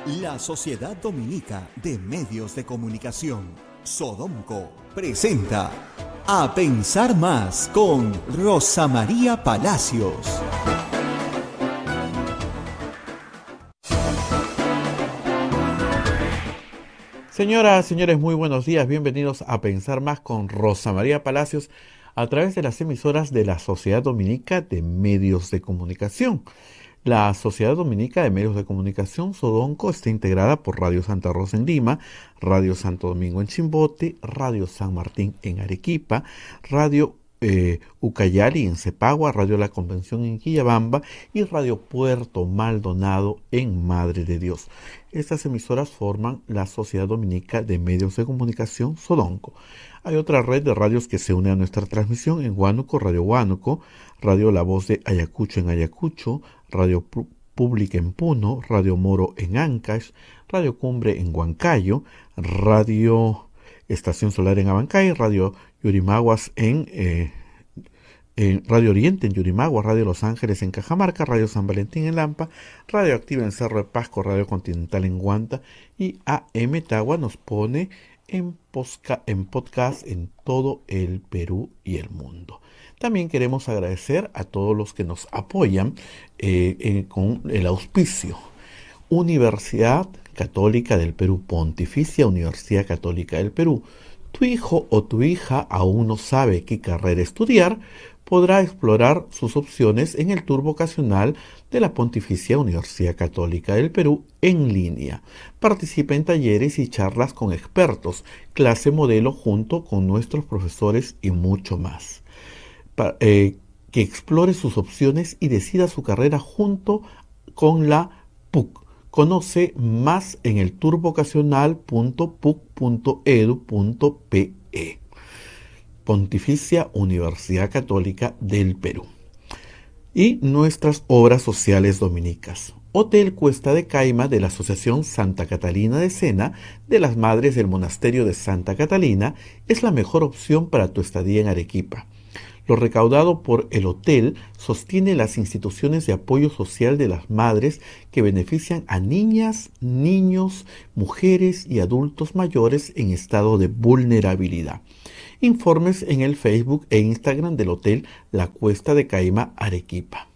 La Sociedad Dominica de Medios de Comunicación, Sodomco, presenta A Pensar Más con Rosa María Palacios. Señoras, señores, muy buenos días. Bienvenidos a Pensar Más con Rosa María Palacios a través de las emisoras de la Sociedad Dominica de Medios de Comunicación. La Sociedad Dominica de Medios de Comunicación, Sodonco, está integrada por Radio Santa Rosa en Lima, Radio Santo Domingo en Chimbote, Radio San Martín en Arequipa, Radio Ucayali en Cepagua, Radio La Convención en Quillabamba y Radio Puerto Maldonado en Madre de Dios. Estas emisoras forman la Sociedad Dominica de Medios de Comunicación, Sodonco. Hay otra red de radios que se une a nuestra transmisión en Huánuco, Radio Huánuco, Radio La Voz de Ayacucho en Ayacucho, Radio Pública en Puno, Radio Moro en Ancash, Radio Cumbre en Huancayo, Radio Estación Solar en Abancay, Radio Yurimaguas en Radio Oriente en Yurimaguas, Radio Los Ángeles en Cajamarca, Radio San Valentín en Lampa, Radio Activa en Cerro de Pasco, Radio Continental en Guanta y AM Tagua nos pone en podcast en todo el Perú y el mundo. También queremos agradecer a todos los que nos apoyan con el auspicio. Universidad Católica del Perú, Pontificia Universidad Católica del Perú. Tu hijo o tu hija aún no sabe qué carrera estudiar, podrá explorar sus opciones en el tour vocacional de la Pontificia Universidad Católica del Perú en línea. Participa en talleres y charlas con expertos, clase modelo junto con nuestros profesores y mucho más. Que explore sus opciones y decida su carrera junto con la PUC. Conoce más en el tourvocacional.puc.edu.pe. Pontificia Universidad Católica del Perú. Y nuestras obras sociales dominicas. Hotel Cuesta de Caima de la Asociación Santa Catalina de Sena de las Madres del Monasterio de Santa Catalina es la mejor opción para tu estadía en Arequipa. Lo recaudado por el hotel sostiene las instituciones de apoyo social de las madres que benefician a niñas, niños, mujeres y adultos mayores en estado de vulnerabilidad. Informes en el Facebook e Instagram del Hotel La Cuesta de Caima Arequipa.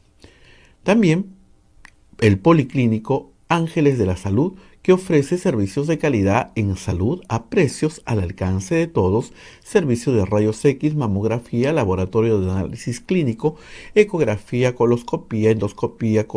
También el Policlínico Ángeles de la Salud, que ofrece servicios de calidad en salud a precios al alcance de todos, servicio de rayos X, mamografía, laboratorio de análisis clínico, ecografía, coloscopía, endoscopía,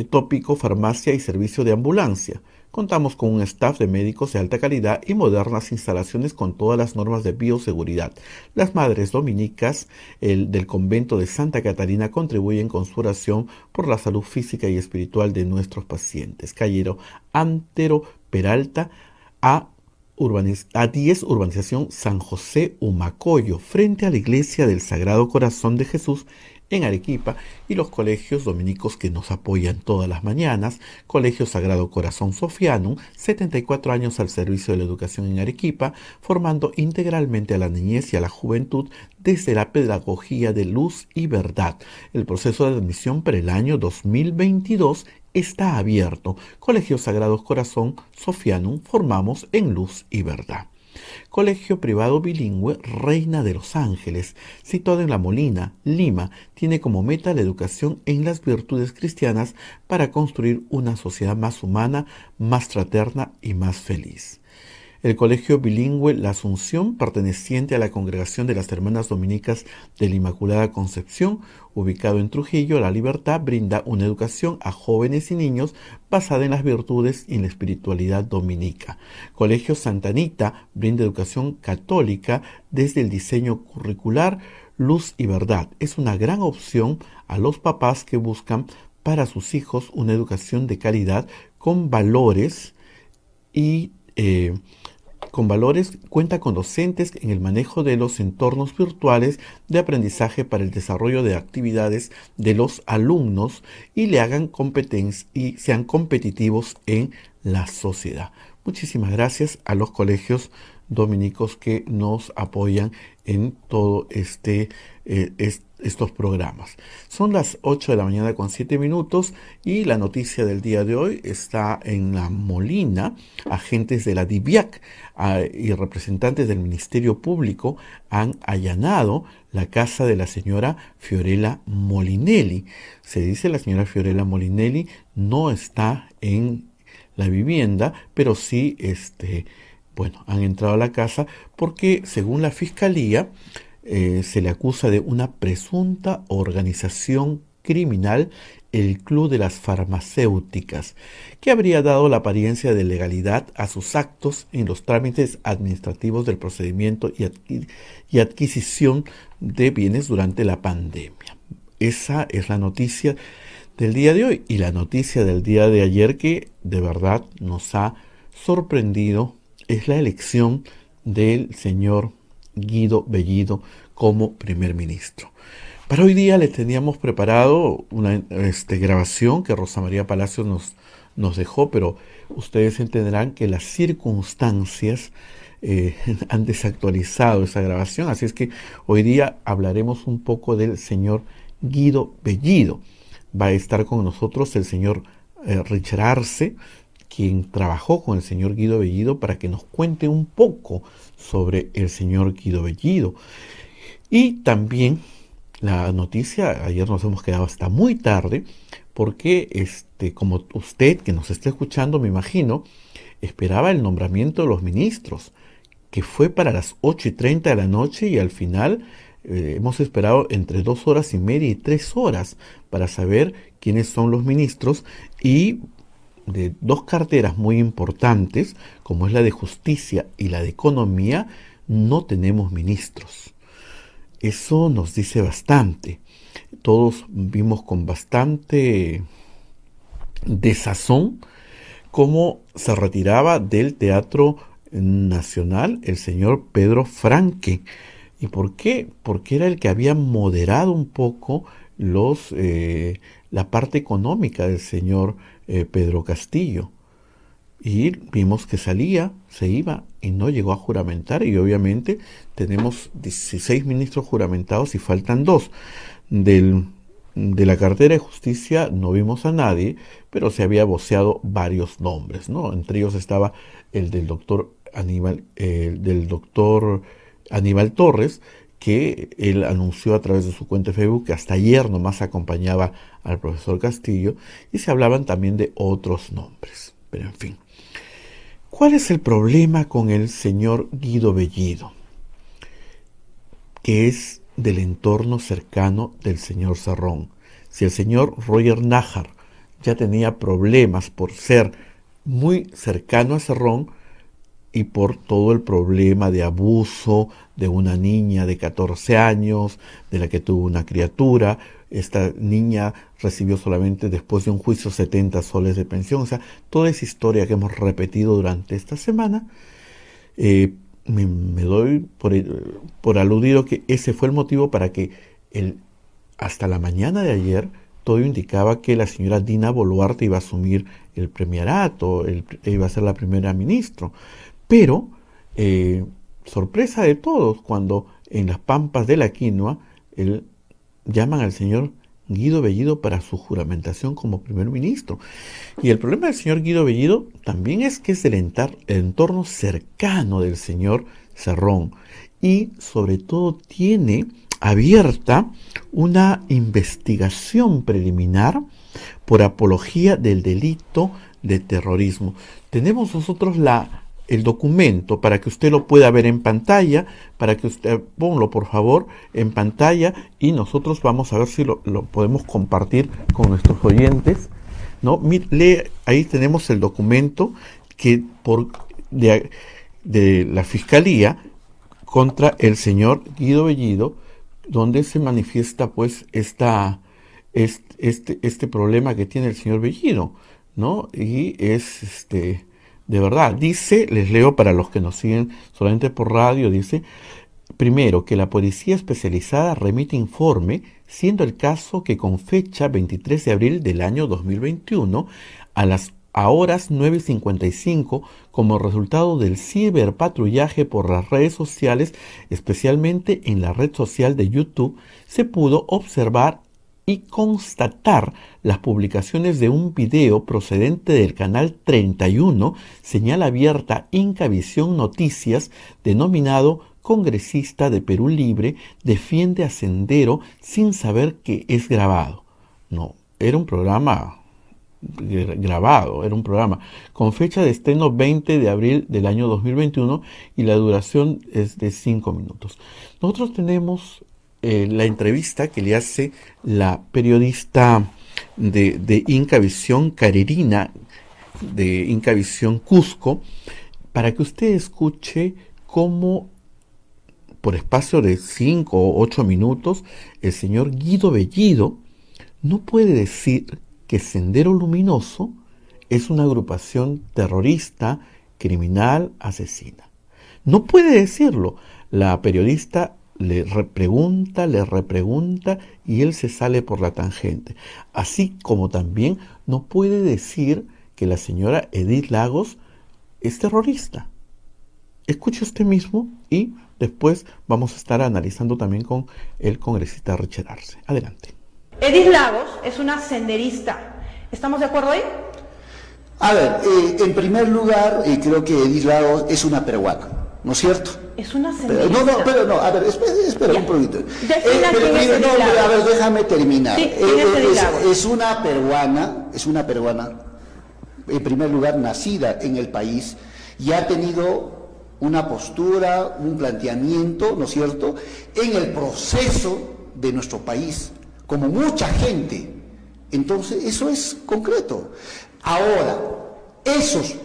tópico, farmacia y servicio de ambulancia. Contamos con un staff de médicos de alta calidad y modernas instalaciones con todas las normas de bioseguridad. Las madres dominicas del convento de Santa Catalina contribuyen con su oración por la salud física y espiritual de nuestros pacientes. Callero Antero Peralta a 10 Urbanización San José Humacoyo, frente a la Iglesia del Sagrado Corazón de Jesús en Arequipa, y los colegios dominicos que nos apoyan todas las mañanas. Colegio Sagrado Corazón Sofianum, 74 años al servicio de la educación en Arequipa, formando integralmente a la niñez y a la juventud desde la pedagogía de luz y verdad. El proceso de admisión para el año 2022 está abierto. Colegio Sagrado Corazón Sofianum, formamos en luz y verdad. Colegio Privado Bilingüe Reina de los Ángeles, situado en La Molina, Lima, tiene como meta la educación en las virtudes cristianas para construir una sociedad más humana, más fraterna y más feliz. El Colegio Bilingüe La Asunción, perteneciente a la Congregación de las Hermanas Dominicas de la Inmaculada Concepción, ubicado en Trujillo, La Libertad, brinda una educación a jóvenes y niños basada en las virtudes y en la espiritualidad dominica. Colegio Santa Anita brinda educación católica desde el diseño curricular, luz y verdad. Es una gran opción a los papás que buscan para sus hijos una educación de calidad con valores cuenta con docentes en el manejo de los entornos virtuales de aprendizaje para el desarrollo de actividades de los alumnos y le hagan competencia y sean competitivos en la sociedad. Muchísimas gracias a los colegios dominicos que nos apoyan en todo estos programas. Son las 8 de la mañana con 7 minutos y la noticia del día de hoy está en La Molina. Agentes de la DIVIAC y representantes del Ministerio Público han allanado la casa de la señora Fiorella Molinelli. Se dice la señora Fiorella Molinelli no está en la vivienda, pero sí, han entrado a la casa porque, según la Fiscalía, se le acusa de una presunta organización criminal, el Club de las Farmacéuticas, que habría dado la apariencia de legalidad a sus actos en los trámites administrativos del procedimiento y adquisición de bienes durante la pandemia. Esa es la noticia del día de hoy, y la noticia del día de ayer, que de verdad nos ha sorprendido, es la elección del señor Guido Bellido como primer ministro. Para hoy día les teníamos preparado una grabación que Rosa María Palacios nos dejó, pero ustedes entenderán que las circunstancias han desactualizado esa grabación, así es que hoy día hablaremos un poco del señor Guido Bellido. Va a estar con nosotros el señor Richard Arce, quien trabajó con el señor Guido Bellido, para que nos cuente un poco sobre el señor Guido Bellido. Y también la noticia, ayer nos hemos quedado hasta muy tarde, porque como usted que nos está escuchando, me imagino, esperaba el nombramiento de los ministros, que fue para las 8:30 de la noche, y al final hemos esperado entre 2 horas y media y 3 horas para saber quiénes son los ministros, y de 2 carteras muy importantes, como es la de Justicia y la de Economía, no tenemos ministros. Eso nos dice bastante. Todos vimos con bastante desazón cómo se retiraba del Teatro Nacional el señor Pedro Franque. ¿Y por qué? Porque era el que había moderado un poco la parte económica del señor Pedro Castillo. Y vimos que salía, se iba y no llegó a juramentar, y obviamente tenemos 16 ministros juramentados y faltan 2. De la cartera de Justicia no vimos a nadie, pero se había voceado varios nombres, ¿no? Entre ellos estaba el del doctor Aníbal Torres, que él anunció a través de su cuenta de Facebook que hasta ayer nomás acompañaba al profesor Castillo, y se hablaban también de otros nombres. Pero en fin, ¿cuál es el problema con el señor Guido Bellido? Que es del entorno cercano del señor Cerrón. Si el señor Roger Nájar ya tenía problemas por ser muy cercano a Cerrón, y por todo el problema de abuso de una niña de 14 años, de la que tuvo una criatura. Esta niña recibió solamente, después de un juicio, 70 soles de pensión. O sea, toda esa historia que hemos repetido durante esta semana, me doy por aludido que ese fue el motivo para que hasta la mañana de ayer todo indicaba que la señora Dina Boluarte iba a asumir el premierato, iba a ser la primera ministra. Pero, sorpresa de todos, cuando en las Pampas de la Quinoa llaman al señor Guido Bellido para su juramentación como primer ministro. Y el problema del señor Guido Bellido también es que es el entorno cercano del señor Cerrón, y sobre todo tiene abierta una investigación preliminar por apología del delito de terrorismo. Tenemos nosotros el documento para que usted lo pueda ver en pantalla, para que usted ponlo por favor en pantalla, y nosotros vamos a ver si lo podemos compartir con nuestros oyentes, ¿no? Ahí tenemos el documento que de la Fiscalía contra el señor Guido Bellido, donde se manifiesta pues este problema que tiene el señor Bellido, ¿no? Y es de verdad, dice, les leo para los que nos siguen solamente por radio, dice: primero, que la Policía Especializada remite informe, siendo el caso que con fecha 23 de abril del año 2021, a a horas 9:55 como resultado del ciberpatrullaje por las redes sociales, especialmente en la red social de YouTube, se pudo observar y constatar las publicaciones de un video procedente del canal 31, señal abierta Incavisión Noticias, denominado Congresista de Perú Libre defiende a Sendero sin saber que es grabado. No, era un programa grabado, era un programa con fecha de estreno 20 de abril del año 2021 y la duración es de 5 minutos. Nosotros tenemos la entrevista que le hace la periodista de Incavisión, Carerina, de Incavisión Cusco, para que usted escuche cómo por espacio de 5 o 8 minutos el señor Guido Bellido no puede decir que Sendero Luminoso es una agrupación terrorista, criminal, asesina. No puede decirlo. La periodista le repregunta y él se sale por la tangente. Así como también no puede decir que la señora Edith Lagos es terrorista. Escuche usted mismo y después vamos a estar analizando también con el congresista Richard Arce. Adelante. Edith Lagos es una senderista. ¿Estamos de acuerdo ahí? A ver, en primer lugar, creo que Edith Lagos es una peruana, ¿no es cierto? Es una senderista. No, a ver, espera un poquito. Defina quién es Edith Lagos. A ver, déjame terminar. Sí, ¿quién es Edith Lagos? Es una peruana, en primer lugar, nacida en el país y ha tenido una postura, un planteamiento, ¿no es cierto?, en el proceso de nuestro país, como mucha gente. Entonces, eso es concreto. Ahora, esos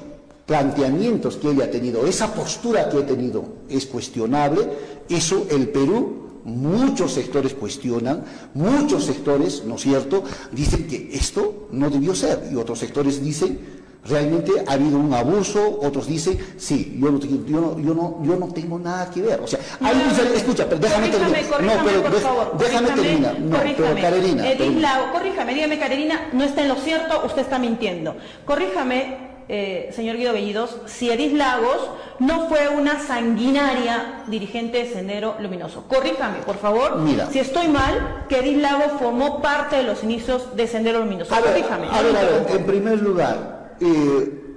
planteamientos que ella ha tenido, esa postura que ha tenido, es cuestionable. Eso el Perú, muchos sectores cuestionan, muchos sectores, ¿no es cierto?, dicen que esto no debió ser, y otros sectores dicen realmente ha habido un abuso, otros dicen, sí, yo no tengo nada que ver. O sea, escucha, pero déjame terminar. Déjame terminar. No, pero Carerina. Corríjame, dígame, Carerina, no está en lo cierto, usted está mintiendo. Corríjame, señor Guido Bellidos, si Edith Lagos no fue una sanguinaria dirigente de Sendero Luminoso. Corríjame, por favor. Mira, si estoy mal, que Edith Lagos formó parte de los inicios de Sendero Luminoso. Corríjame. A ver, en primer lugar,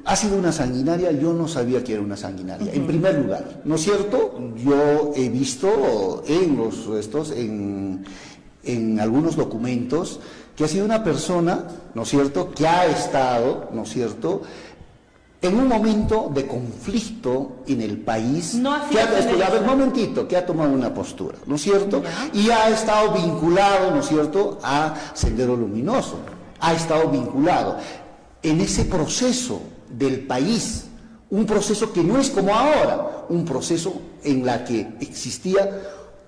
ha sido una sanguinaria, yo no sabía que era una sanguinaria, en primer lugar, ¿no es cierto? Yo he visto en algunos documentos que ha sido una persona, ¿no es cierto?, que ha estado, ¿no es cierto?, en un momento de conflicto en el país, que ha tomado una postura, ¿no es cierto?, y ha estado vinculado, ¿no es cierto?, a Sendero Luminoso, ha estado vinculado en ese proceso del país, un proceso que no es como ahora, un proceso en la que existía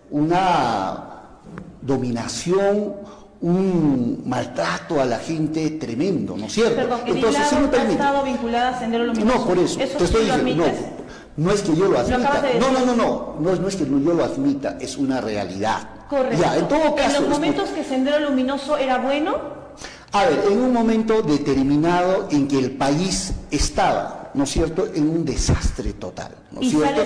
una dominación, un maltrato a la gente tremendo, ¿no es cierto? Perdón, entonces, si me permite, ha estado vinculada a Sendero Luminoso. No, por eso te estoy diciendo, no es que yo lo admita, no es que yo lo admita, es una realidad. Correcto. Ya, en todo caso, en los momentos que Sendero Luminoso era bueno. A ver, en un momento determinado en que el país estaba, ¿no es cierto?, en un desastre total, ¿no es cierto?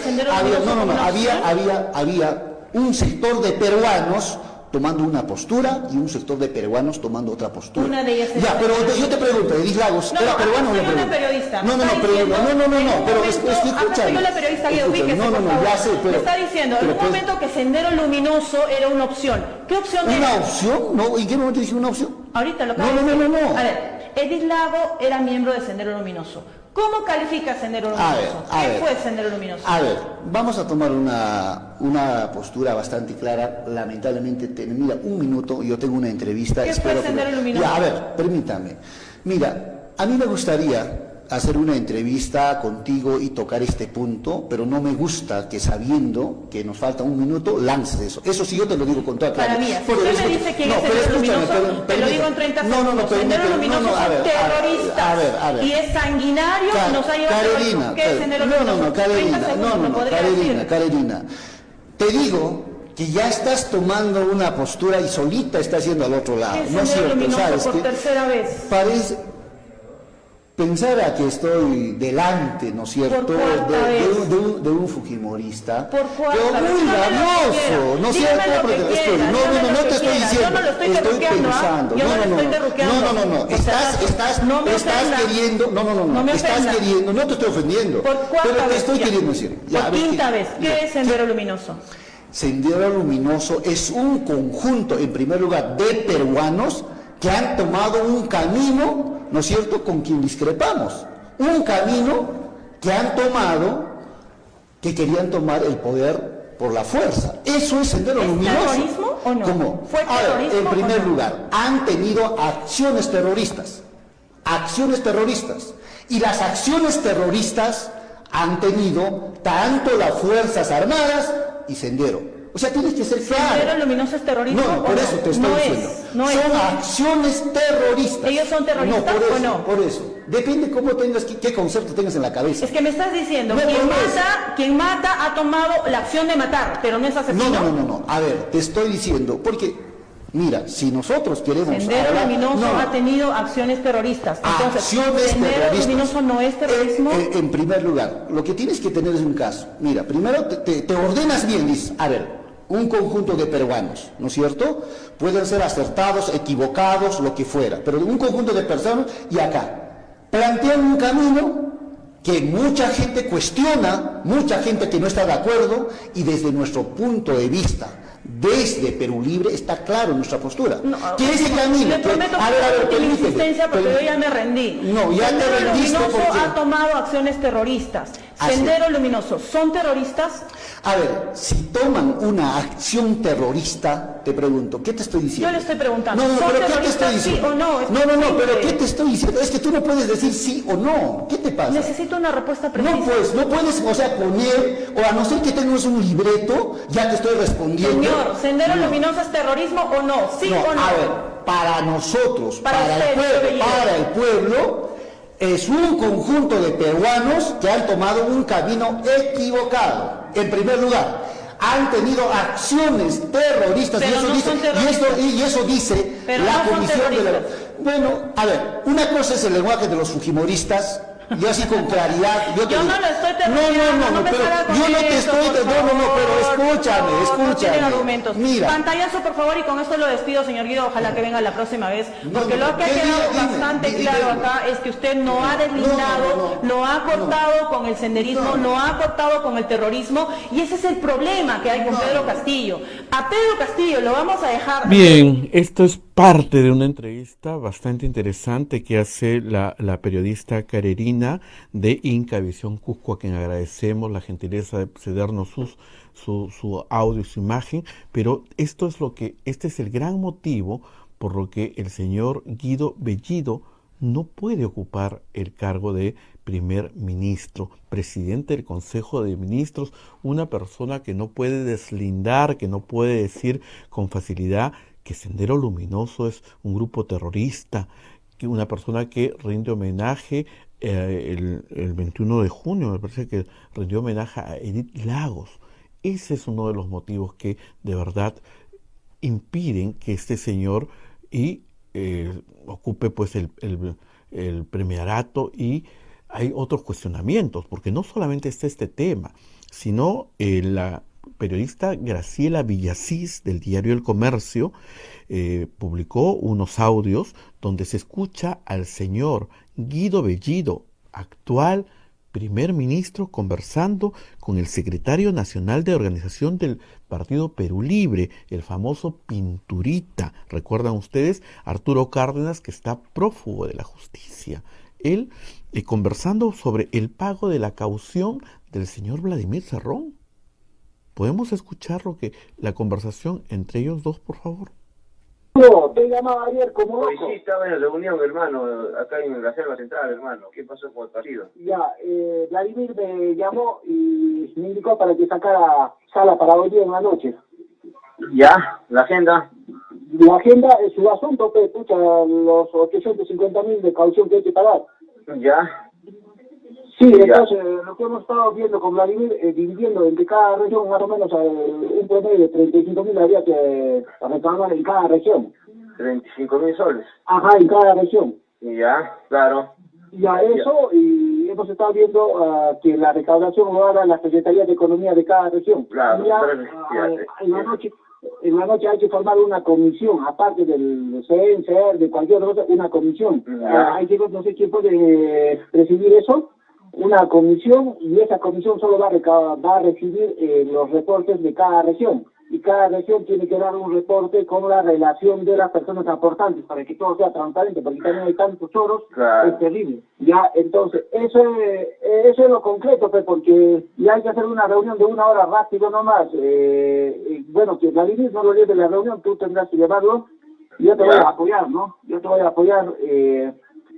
Había un sector de peruanos tomando una postura y un sector de peruanos tomando otra postura. Una de ellas ya, pero yo te pregunto, Edith Lagos, ¿era peruano o no? Soy una periodista. Pero escúchame. La periodista Guido, ubíquese, por favor. Ya sé, pero me está diciendo, en un momento que Sendero Luminoso era una opción. ¿Qué opción era? ¿Una opción? No, ¿en qué momento dije una opción? Ahorita lo acabo de decir. No. A ver, Edith Lagos era miembro de Sendero Luminoso. ¿Cómo califica Sendero Luminoso? ¿Qué fue Sendero Luminoso? A ver, vamos a tomar una postura bastante clara. Lamentablemente, mira, un minuto, yo tengo una entrevista. ¿Qué fue Sendero Luminoso? Ya, a ver, permítame. Mira, a mí me gustaría hacer una entrevista contigo y tocar este punto, pero no me gusta que sabiendo que nos falta un minuto, lances eso. Eso sí yo te lo digo con toda claridad. Para mí, si usted me dice quién es Sendero Luminoso, te lo digo en 30 segundos. Sendero Luminoso es terrorista y es sanguinario y nos ha llevado a... ¿Qué es Sendero Luminoso? Carerina, te digo que ya estás tomando una postura y solita estás yendo al otro lado. ¿Qué es Sendero Luminoso por tercera vez? Pensara que estoy delante, ¿no es cierto?, de un fujimorista, por pero muy rabioso, ¿no es cierto? No te estoy diciendo, yo no lo estoy estoy pensando, no, no te estoy ofendiendo, pero te estoy queriendo decir. Por quinta vez, ¿qué es Sendero Luminoso? Sendero Luminoso es un conjunto, en primer lugar, de peruanos que han tomado un camino, ¿no es cierto?, con quien discrepamos. Un camino que han tomado, que querían tomar el poder por la fuerza. Eso es Sendero Luminoso. ¿Terrorismo o no? ¿Cómo? ¿Fue terrorismo? En primer o no? lugar, han tenido acciones terroristas. Acciones terroristas. Y las acciones terroristas han tenido tanto las Fuerzas Armadas y Sendero. O sea, tienes que ser claro. ¿Sendero Luminoso es terrorismo? No, por eso te estoy diciendo. Son acciones terroristas. ¿Ellos son terroristas por eso, o no? Por eso. Depende cómo tengas, qué concepto tengas en la cabeza. Es que me estás diciendo, No, quien mata ha tomado la acción de matar, pero no es asesino. No. A ver, te estoy diciendo, porque, mira, si nosotros queremos Sendero hablar, Luminoso ha tenido acciones terroristas. Entonces, ¿Sendero Luminoso no es terrorismo? En primer lugar, lo que tienes que tener es un caso. Mira, primero te ordenas bien, dices, a ver, un conjunto de peruanos, ¿no es cierto? Pueden ser acertados, equivocados, lo que fuera, pero un conjunto de personas, y acá, plantean un camino que mucha gente cuestiona, mucha gente que no está de acuerdo, y desde nuestro punto de vista, desde Perú Libre, está claro nuestra postura. Que ese camino... Le prometo que mi insistencia, porque yo ya me rendí. No, ya te rendiste porque... porque... ha tomado acciones terroristas. Sendero Luminoso, ¿son terroristas? A ver, si toman una acción terrorista, te pregunto, ¿qué te estoy diciendo? Yo le estoy preguntando, no, ¿son pero ¿qué te estoy terroristas, diciendo? sí o no? No, pero ¿qué te estoy diciendo? Es que tú no puedes decir sí o no. ¿Qué te pasa? Necesito una respuesta precisa. No puedes, o sea, poner, o a no ser que tengas un libreto, ya te estoy respondiendo. Señor, ¿Sendero Luminoso es terrorismo o no? ¿Sí o no? A ver, para nosotros, para el pueblo, es un conjunto de peruanos que han tomado un camino equivocado. En primer lugar, han tenido acciones terroristas, y eso dice la Comisión de la... Bueno, a ver, una cosa es el lenguaje de los fujimoristas, y así con claridad. Yo no lo estoy terminando, pero yo no te estoy... pero escúchame. Argumentos. Mira. Pantallazo, por favor, y con esto lo despido, señor Guido. Ojalá que venga la próxima vez, porque lo que ha quedado bastante claro acá es que usted no ha deslindado, no ha cortado con el senderismo, no ha cortado con el terrorismo, y ese es el problema que hay con Pedro Castillo. A Pedro Castillo lo vamos a dejar... Bien, esto es parte de una entrevista bastante interesante que hace la periodista Carerina de Incavisión Cusco, a quien agradecemos la gentileza de cedernos su audio y su imagen, pero este es el gran motivo por lo que el señor Guido Bellido no puede ocupar el cargo de primer ministro, presidente del Consejo de Ministros, una persona que no puede deslindar, que no puede decir con facilidad que Sendero Luminoso es un grupo terrorista, que una persona que rinde homenaje el 21 de junio, me parece que rindió homenaje a Edith Lagos. Ese es uno de los motivos que de verdad impiden que este señor ocupe pues el premierato, y hay otros cuestionamientos, porque no solamente está este tema, sino la periodista Graciela Villasís del diario El Comercio publicó unos audios donde se escucha al señor Guido Bellido, actual primer ministro, conversando con el secretario nacional de organización del Partido Perú Libre, el famoso Pinturita. ¿Recuerdan ustedes? Arturo Cárdenas, que está prófugo de la justicia. Él conversando sobre el pago de la caución del señor Vladimir Cerrón. ¿Podemos escuchar la conversación entre ellos dos, por favor? No, te llamaba ayer como loco. Sí, estaba en la reunión, hermano, acá en la selva central, hermano. ¿Qué pasó con el partido? Ya, Vladimir me llamó y me indicó para que sacara sala para hoy día en la noche. Ya, la agenda. La agenda es su asunto, pues, pucha, los 850.000 de caución que hay que pagar. Ya. Sí, entonces lo que hemos estado viendo con Vladimir, dividiendo entre cada región más o menos un promedio de 35.000 había que reclamar en cada región. 35.000 soles. Ajá, en cada región. Ya, claro. Ya eso, y hemos estado viendo que la recaudación lo haga la Secretaría de Economía de cada región. Claro, Y ya, fíjate. en la noche hay que formar una comisión, aparte del CEN, CER, de cualquier otra, una comisión. Hay que, no sé quién puede presidir eso, una comisión, y esa comisión solo va a recibir los reportes de cada región. Y cada región tiene que dar un reporte con la relación de las personas aportantes para que todo sea transparente, porque también hay tantos choros, Claro. es terrible. Ya, entonces, eso es lo concreto, pues, porque ya hay que hacer una reunión de 1 hora rápido nomás. Bueno, que Vladimir no lo lleve la reunión, tú tendrás que llevarlo, y yo te voy a apoyar, ¿no? Yo te voy a apoyar.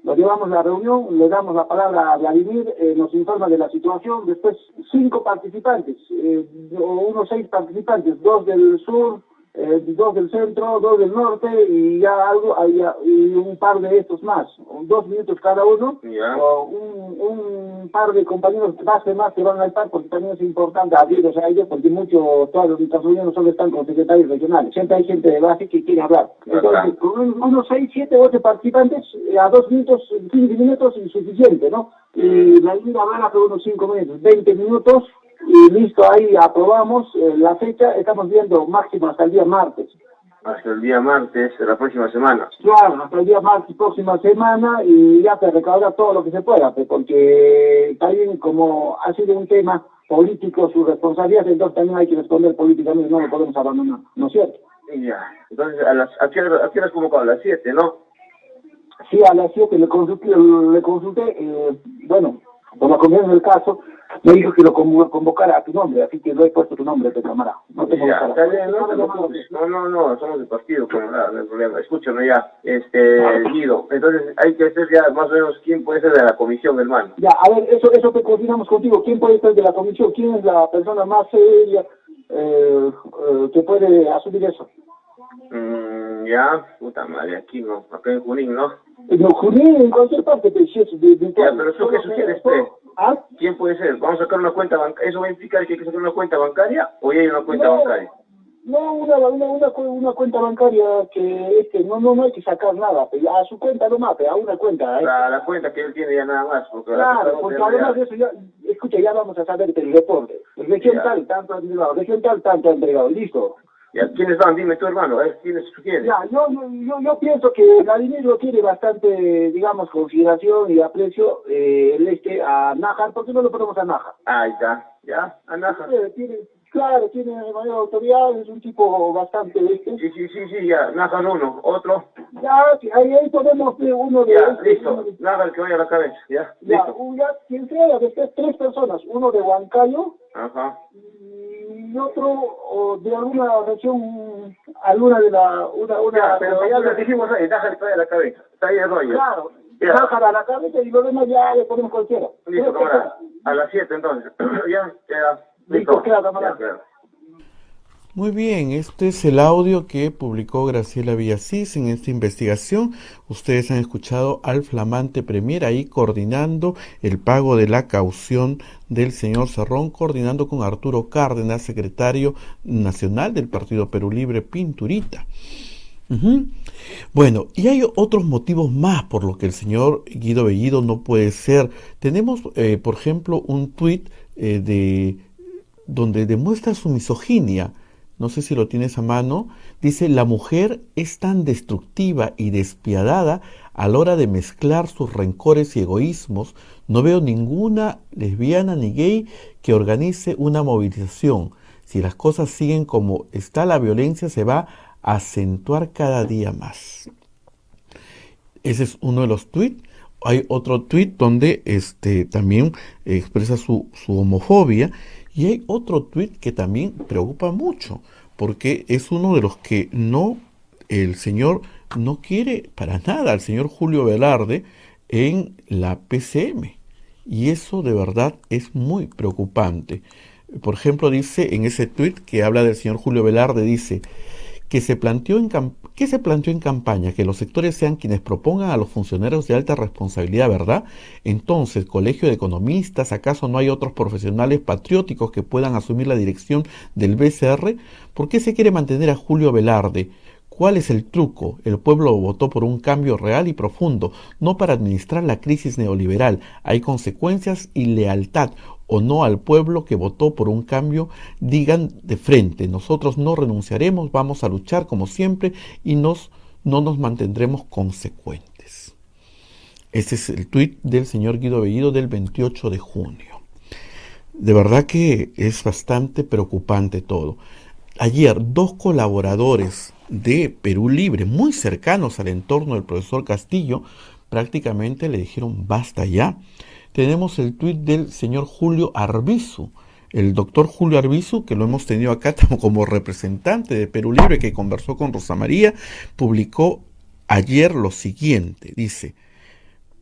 Lo llevamos a la reunión, le damos la palabra a Vladimir, nos informa de la situación, después 5 participantes, o unos 6 participantes, 2 del sur, 2 del centro, 2 del norte, y ya y un par de estos más, 2 minutos cada uno, o un par de compañeros más que van a estar, porque también es importante abrirlos a ellos, porque todas las reuniones solo están con secretarios regionales, siempre hay gente de base que quiere hablar. Entonces, con unos 6, 7, 8 participantes, a 2 minutos, 15 minutos es suficiente, ¿no? Y la línea habla por unos 5 minutos, 20 minutos, y listo, ahí aprobamos la fecha, estamos viendo máximo hasta el día martes. Hasta el día martes de la próxima semana. Claro, hasta el día martes, próxima semana, y ya se recauda todo lo que se pueda, pues, porque también como ha sido un tema político, su responsabilidad, entonces también hay que responder políticamente, no lo podemos abandonar, ¿no es cierto? Ya, entonces, ¿a qué hora has convocado? A las 7, ¿no? Sí, a las 7 le consulté, bueno, por la conveniencia del caso, me dijo que lo convocara a tu nombre, así que lo he puesto tu nombre, de cámara. No te Ya, molestará. está bien, no te preocupes. No, somos del partido, pero nada, no hay problema. Escúchame ya, Guido, entonces hay que hacer ya más o menos quién puede ser de la comisión, hermano. Ya, a ver, eso que coordinamos contigo, ¿quién puede ser de la comisión? ¿Quién es la persona más seria que puede asumir eso? Ya, puta madre, aquí no, acá en Junín, ¿no? No, Junín, en cualquier parte de Ya, pero ¿tú qué sugieres, pe? ¿Ah? ¿Quién puede ser? ¿Vamos a sacar una cuenta bancaria? ¿Eso va a implicar que hay que sacar una cuenta bancaria o ya hay una cuenta bancaria? No, una cuenta bancaria que no hay que sacar nada, a su cuenta nomás, a una cuenta. La cuenta que él tiene ya nada más. Claro, porque además de eso ya, escucha, ya vamos a saber el reporte. Región tal, tanto ha entregado, región tal, tanto ha entregado, listo. Ya, ¿quiénes van? Dime tú, hermano, ¿quiénes sugieren? Ya, yo pienso que Vladimir lo tiene bastante, digamos, consideración y aprecio a Nájar. ¿Por qué no lo ponemos a Nájar? Ahí está, ya, a Nájar. Claro, tiene mayor autoridad, es un tipo bastante Sí, ya, Nájar uno, otro. Ya, ahí podemos uno de ya, listo, Nájar que vaya a la cabeza, ya, listo. Ya, quien sea, después 3 personas, uno de Huancayo, ajá, y otro de alguna región, alguna de ya, pero ya lo dijimos ahí, Nájar que vaya a la cabeza, está ahí el rollo. Claro, Nájar a la cabeza y lo demás ya le ponemos cualquiera. Listo, camarada, a las 7 entonces, ya, queda. Listo, queda, camarada. Muy bien, este es el audio que publicó Graciela Villasís en esta investigación. Ustedes han escuchado al flamante premier ahí coordinando el pago de la caución del señor Cerrón, coordinando con Arturo Cárdenas, secretario nacional del Partido Perú Libre, Pinturita. Bueno, y hay otros motivos más por los que el señor Guido Bellido no puede ser. Tenemos, por ejemplo, un tuit donde demuestra su misoginia. No sé si lo tienes a mano. Dice: la mujer es tan destructiva y despiadada a la hora de mezclar sus rencores y egoísmos. No veo ninguna lesbiana ni gay que organice una movilización. Si las cosas siguen como está, la violencia se va a acentuar cada día más. Ese es uno de los tweets. Hay otro tweet donde también expresa su homofobia. Y hay otro tuit que también preocupa mucho, porque es uno de los que el señor no quiere para nada al señor Julio Velarde en la PCM. Y eso de verdad es muy preocupante. Por ejemplo, dice en ese tuit que habla del señor Julio Velarde, dice que se planteó en campaña que los sectores sean quienes propongan a los funcionarios de alta responsabilidad, ¿verdad? Entonces, Colegio de Economistas, ¿acaso no hay otros profesionales patrióticos que puedan asumir la dirección del BCR? ¿Por qué se quiere mantener a Julio Velarde ¿Cuál es el truco? El pueblo votó por un cambio real y profundo, no para administrar la crisis neoliberal. Hay consecuencias y lealtad o no al pueblo que votó por un cambio. Digan de frente, nosotros no renunciaremos, vamos a luchar como siempre y no nos mantendremos consecuentes. Ese es el tuit del señor Guido Bellido del 28 de junio. De verdad que es bastante preocupante todo. Ayer, 2 colaboradores de Perú Libre, muy cercanos al entorno del profesor Castillo, prácticamente le dijeron basta ya. Tenemos el tuit del señor Julio Arbizu, el doctor Julio Arbizu, que lo hemos tenido acá como representante de Perú Libre, que conversó con Rosa María, publicó ayer lo siguiente, dice: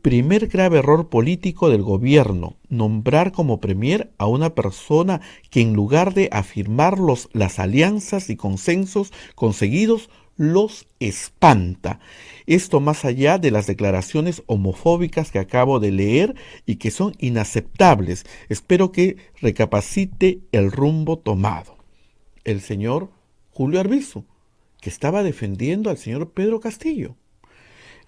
primer grave error político del gobierno, nombrar como premier a una persona que en lugar de afirmar las alianzas y consensos conseguidos, los espanta. Esto más allá de las declaraciones homofóbicas que acabo de leer y que son inaceptables. Espero que recapacite el rumbo tomado. El señor Julio Arbizu, que estaba defendiendo al señor Pedro Castillo.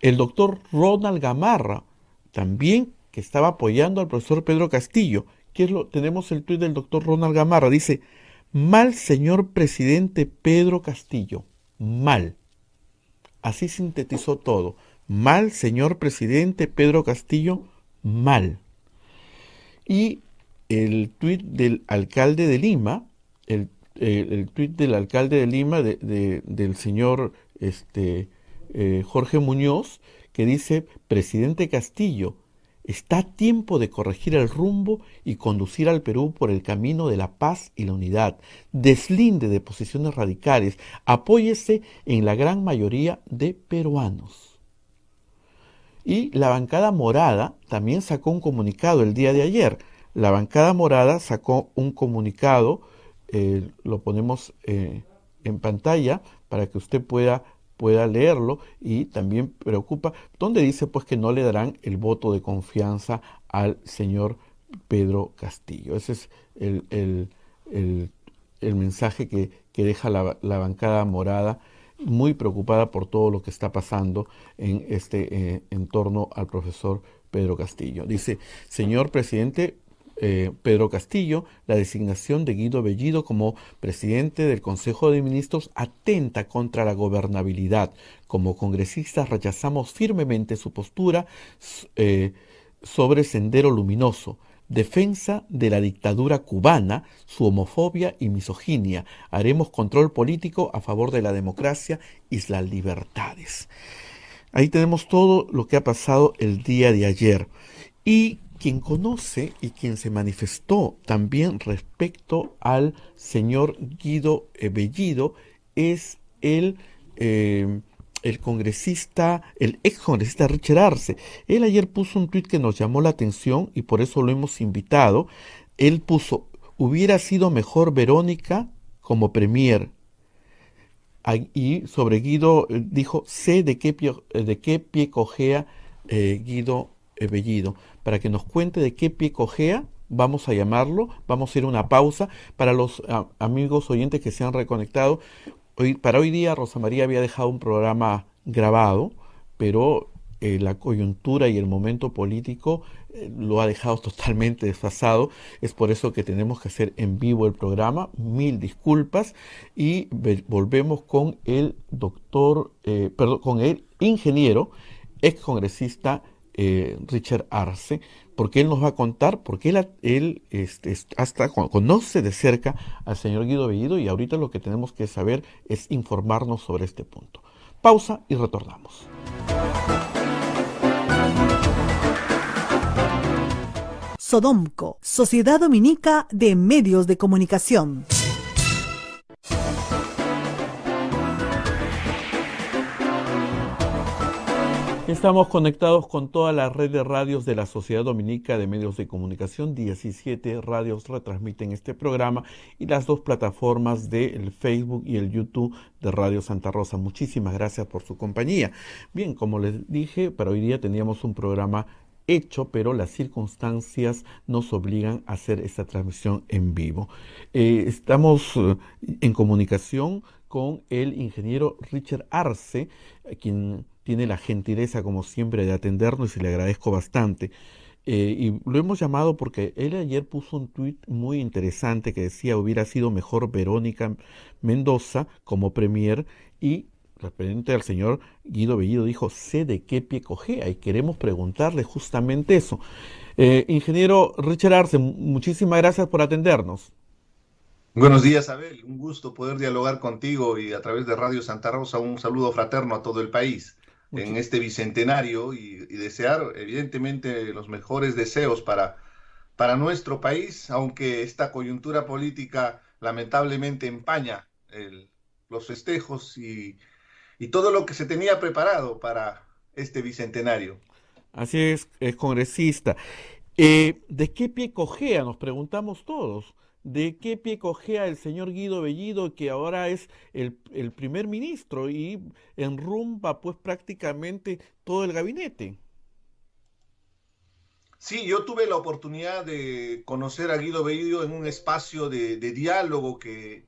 El doctor Ronald Gamarra, también que estaba apoyando al profesor Pedro Castillo. Tenemos el tuit del doctor Ronald Gamarra. Dice: mal señor presidente Pedro Castillo. Mal. Así sintetizó todo. Mal señor presidente Pedro Castillo. Mal. Y el tuit del alcalde de Lima, el tuit del alcalde de Lima, del señor Jorge Muñoz, que dice: presidente Castillo, está a tiempo de corregir el rumbo y conducir al Perú por el camino de la paz y la unidad. Deslinde de posiciones radicales, apóyese en la gran mayoría de peruanos. Y la bancada morada también sacó un comunicado el día de ayer. La bancada morada sacó un comunicado, lo ponemos en pantalla para que usted pueda leerlo, y también preocupa, donde dice pues que no le darán el voto de confianza al señor Pedro Castillo. Ese es el mensaje que deja la bancada morada, muy preocupada por todo lo que está pasando en torno al profesor Pedro Castillo. Dice: señor presidente Pedro Castillo, la designación de Guido Bellido como presidente del Consejo de Ministros atenta contra la gobernabilidad. Como congresistas rechazamos firmemente su postura sobre Sendero Luminoso, defensa de la dictadura cubana, su homofobia y misoginia. Haremos control político a favor de la democracia y las libertades. Ahí tenemos todo lo que ha pasado el día de ayer. Y quien conoce y quien se manifestó también respecto al señor Guido Bellido es el ex congresista Richard Arce. Él ayer puso un tuit que nos llamó la atención y por eso lo hemos invitado. Él puso: hubiera sido mejor Verónica como premier. Y sobre Guido dijo: sé de qué pie cojea Guido Bellido. Para que nos cuente de qué pie cojea, vamos a llamarlo. Vamos a ir a una pausa. Para los amigos oyentes que se han reconectado, para hoy día Rosa María había dejado un programa grabado, pero la coyuntura y el momento político lo ha dejado totalmente desfasado. Es por eso que tenemos que hacer en vivo el programa. Mil disculpas. Y volvemos con el con el ingeniero, ex congresista Richard Arce, porque él nos va a contar, porque él hasta conoce de cerca al señor Guido Bellido, y ahorita lo que tenemos que saber es informarnos sobre este punto. Pausa y retornamos. Sodomco, Sociedad Dominica de Medios de Comunicación. Estamos conectados con toda la red de radios de la Sociedad Dominica de Medios de Comunicación. 17 radios retransmiten este programa y las 2 plataformas del Facebook y el YouTube de Radio Santa Rosa. Muchísimas gracias por su compañía. Bien, como les dije, para hoy día teníamos un programa hecho, pero las circunstancias nos obligan a hacer esta transmisión en vivo. Estamos en comunicación con el ingeniero Richard Arce, quien tiene la gentileza, como siempre, de atendernos y le agradezco bastante. Y lo hemos llamado porque él ayer puso un tuit muy interesante que decía hubiera sido mejor Verónica Mendoza como premier, y referente al señor Guido Bellido dijo, sé de qué pie cojea, y queremos preguntarle justamente eso. Ingeniero Richard Arce, muchísimas gracias por atendernos. Buenos días, Abel. Un gusto poder dialogar contigo y a través de Radio Santa Rosa un saludo fraterno a todo el país en este bicentenario y desear evidentemente los mejores deseos para nuestro país, aunque esta coyuntura política lamentablemente empaña los festejos y todo lo que se tenía preparado para este bicentenario. Así es, congresista. ¿De qué pie cojea? Nos preguntamos todos. ¿De qué pie cojea el señor Guido Bellido, que ahora es el primer ministro y enrumba pues prácticamente todo el gabinete? Sí, yo tuve la oportunidad de conocer a Guido Bellido en un espacio de diálogo que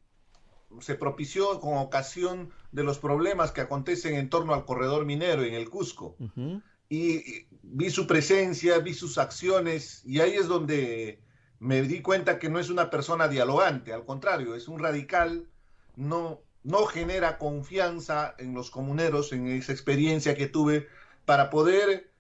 se propició con ocasión de los problemas que acontecen en torno al corredor minero en el Cusco. Uh-huh. Y vi su presencia, vi sus acciones, y ahí es donde me di cuenta que no es una persona dialogante, al contrario, es un radical, no genera confianza en los comuneros, en esa experiencia que tuve para poder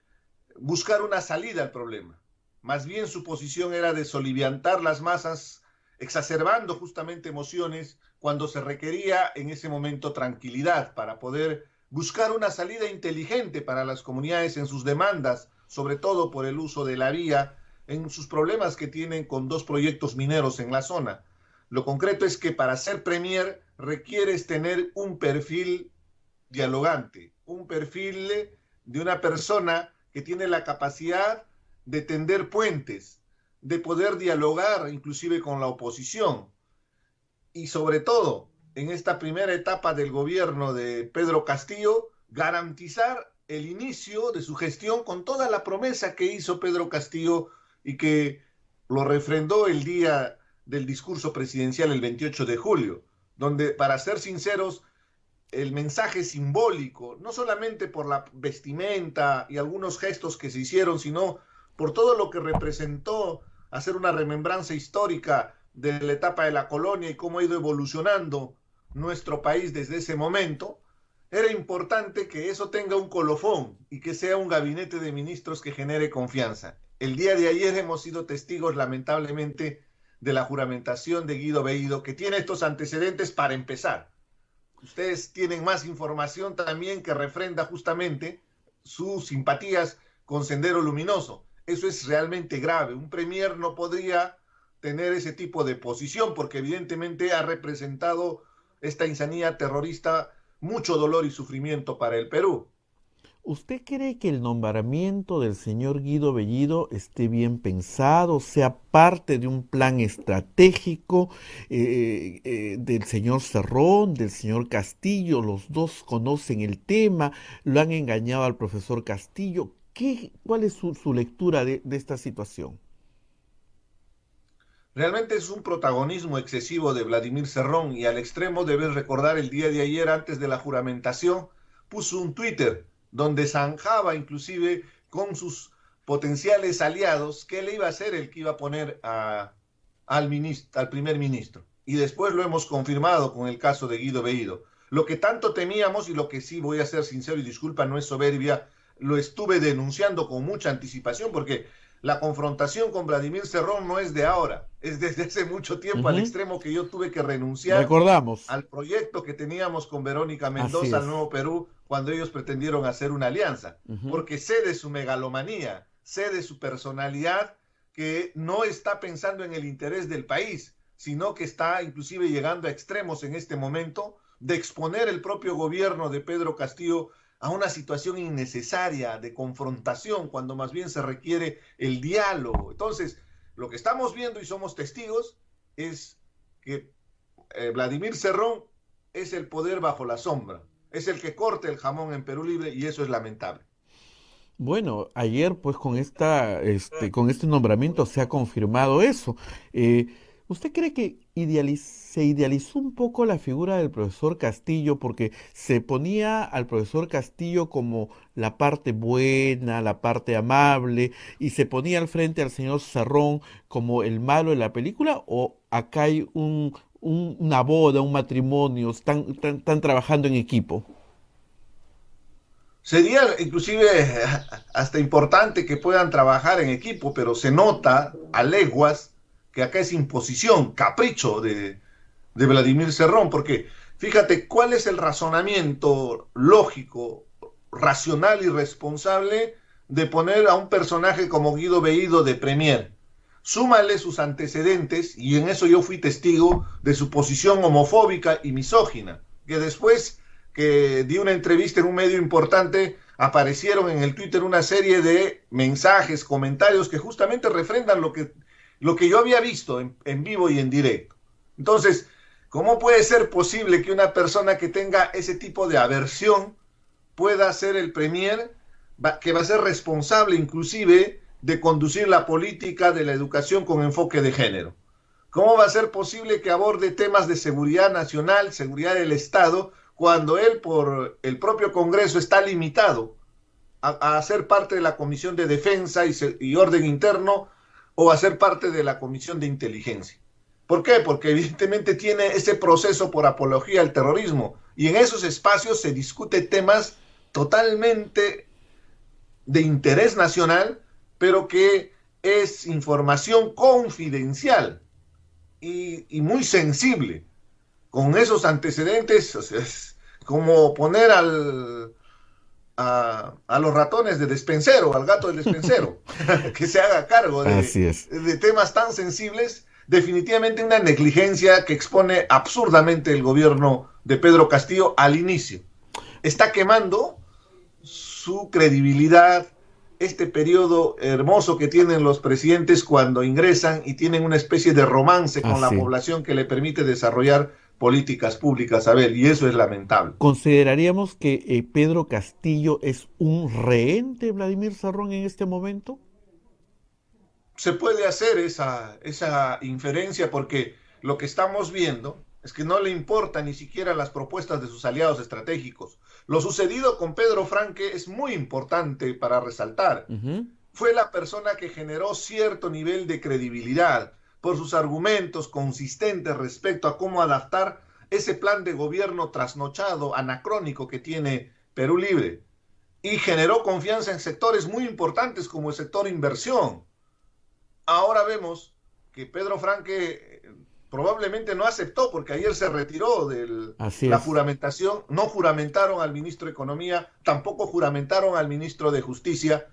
buscar una salida al problema. Más bien su posición era de soliviantar las masas, exacerbando justamente emociones cuando se requería en ese momento tranquilidad para poder buscar una salida inteligente para las comunidades en sus demandas, sobre todo por el uso de la vía, en sus problemas que tienen con 2 proyectos mineros en la zona. Lo concreto es que para ser premier requieres tener un perfil dialogante, un perfil de una persona que tiene la capacidad de tender puentes, de poder dialogar inclusive con la oposición. Y sobre todo, en esta primera etapa del gobierno de Pedro Castillo, garantizar el inicio de su gestión con toda la promesa que hizo Pedro Castillo y que lo refrendó el día del discurso presidencial el 28 de julio, donde, para ser sinceros, el mensaje simbólico, no solamente por la vestimenta y algunos gestos que se hicieron, sino por todo lo que representó hacer una remembranza histórica de la etapa de la colonia y cómo ha ido evolucionando nuestro país desde ese momento, era importante que eso tenga un colofón y que sea un gabinete de ministros que genere confianza. El día de ayer hemos sido testigos, lamentablemente, de la juramentación de Guido Bellido, que tiene estos antecedentes para empezar. Ustedes tienen más información también que refrenda justamente sus simpatías con Sendero Luminoso. Eso es realmente grave. Un premier no podría tener ese tipo de posición porque evidentemente ha representado esta insanía terrorista mucho dolor y sufrimiento para el Perú. ¿Usted cree que el nombramiento del señor Guido Bellido esté bien pensado, sea parte de un plan estratégico del señor Cerrón, del señor Castillo? Los dos conocen el tema, lo han engañado al profesor Castillo. ¿Cuál es su lectura de esta situación? Realmente es un protagonismo excesivo de Vladimir Cerrón y al extremo debes recordar el día de ayer antes de la juramentación puso un Twitter donde zanjaba inclusive con sus potenciales aliados qué le iba a hacer el que iba a poner al primer ministro. Y después lo hemos confirmado con el caso de Guido Bellido. Lo que tanto temíamos y lo que sí voy a ser sincero y disculpa, no es soberbia, lo estuve denunciando con mucha anticipación porque la confrontación con Vladimir Cerrón no es de ahora, es desde hace mucho tiempo, al extremo que yo tuve que renunciar al proyecto que teníamos con Verónica Mendoza al Nuevo Perú cuando ellos pretendieron hacer una alianza, porque sé de su megalomanía, sé de su personalidad que no está pensando en el interés del país, sino que está inclusive llegando a extremos en este momento de exponer el propio gobierno de Pedro Castillo a una situación innecesaria de confrontación, cuando más bien se requiere el diálogo. Entonces, lo que estamos viendo y somos testigos es que Vladimir Cerrón es el poder bajo la sombra, es el que corta el jamón en Perú Libre y eso es lamentable. Bueno, ayer pues con este nombramiento se ha confirmado eso. ¿Usted cree que se idealizó un poco la figura del profesor Castillo porque se ponía al profesor Castillo como la parte buena, la parte amable, y se ponía al frente al señor Cerrón como el malo de la película? ¿O acá hay una boda, un matrimonio, están trabajando en equipo? Sería inclusive hasta importante que puedan trabajar en equipo, pero se nota a leguas que acá es imposición, capricho de Vladimir Cerrón, porque fíjate cuál es el razonamiento lógico, racional y responsable de poner a un personaje como Guido Bellido de premier. Súmale sus antecedentes, y en eso yo fui testigo de su posición homofóbica y misógina, que después que di una entrevista en un medio importante, aparecieron en el Twitter una serie de mensajes, comentarios que justamente refrendan lo que yo había visto en vivo y en directo. Entonces, ¿cómo puede ser posible que una persona que tenga ese tipo de aversión pueda ser el premier, que va a ser responsable inclusive de conducir la política de la educación con enfoque de género? ¿Cómo va a ser posible que aborde temas de seguridad nacional, seguridad del Estado, cuando él por el propio Congreso está limitado a ser parte de la Comisión de Defensa y Orden Interno, o a ser parte de la Comisión de Inteligencia? ¿Por qué? Porque evidentemente tiene ese proceso por apología al terrorismo, y en esos espacios se discute temas totalmente de interés nacional, pero que es información confidencial y muy sensible. Con esos antecedentes, o sea, es como poner a los ratones de despensero, al gato del despensero, que se haga cargo de temas tan sensibles. Definitivamente una negligencia que expone absurdamente el gobierno de Pedro Castillo al inicio. Está quemando su credibilidad, este periodo hermoso que tienen los presidentes cuando ingresan y tienen una especie de romance con la población que le permite desarrollar políticas públicas, Abel, y eso es lamentable. ¿Consideraríamos que Pedro Castillo es un rehén de Vladimir Cerrón en este momento? Se puede hacer esa inferencia, porque lo que estamos viendo es que no le importa ni siquiera las propuestas de sus aliados estratégicos. Lo sucedido con Pedro Franque es muy importante para resaltar. Fue la persona que generó cierto nivel de credibilidad por sus argumentos consistentes respecto a cómo adaptar ese plan de gobierno trasnochado, anacrónico que tiene Perú Libre, y generó confianza en sectores muy importantes como el sector inversión. Ahora vemos que Pedro Franque probablemente no aceptó, porque ayer se retiró de la juramentación. No juramentaron al ministro de Economía, tampoco juramentaron al ministro de Justicia,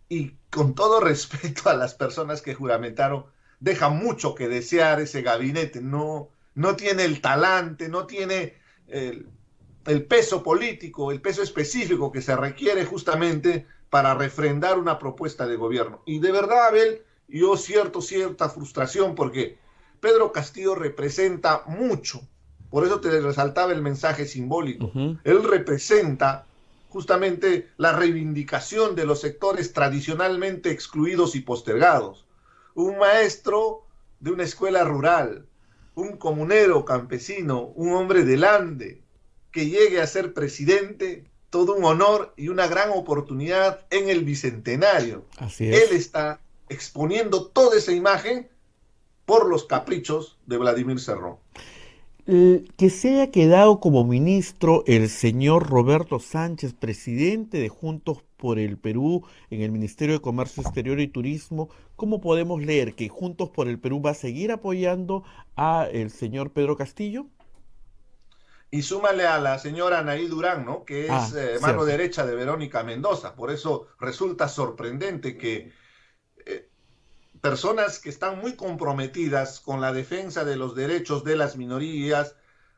y con todo respeto a las personas que juramentaron, deja mucho que desear ese gabinete. No tiene el talante, no tiene el peso político, el peso específico que se requiere justamente para refrendar una propuesta de gobierno. Y de verdad, Abel, yo cierta frustración, porque Pedro Castillo representa mucho. Por eso te resaltaba el mensaje simbólico. Él representa justamente la reivindicación de los sectores tradicionalmente excluidos y postergados. Un maestro de una escuela rural, un comunero campesino, un hombre del Ande, que llegue a ser presidente, todo un honor y una gran oportunidad en el Bicentenario. Así es. Él está exponiendo toda esa imagen por los caprichos de Vladimir Cerrón. Que se haya quedado como ministro el señor Roberto Sánchez, presidente de Juntos por el Perú en el Ministerio de Comercio Exterior y Turismo, ¿cómo podemos leer que Juntos por el Perú va a seguir apoyando a el señor Pedro Castillo? Y súmale a la señora Anaí Durán, ¿no?, que es mano derecha de Verónica Mendoza. Por eso resulta sorprendente que personas que están muy comprometidas con la defensa de los derechos de las minorías,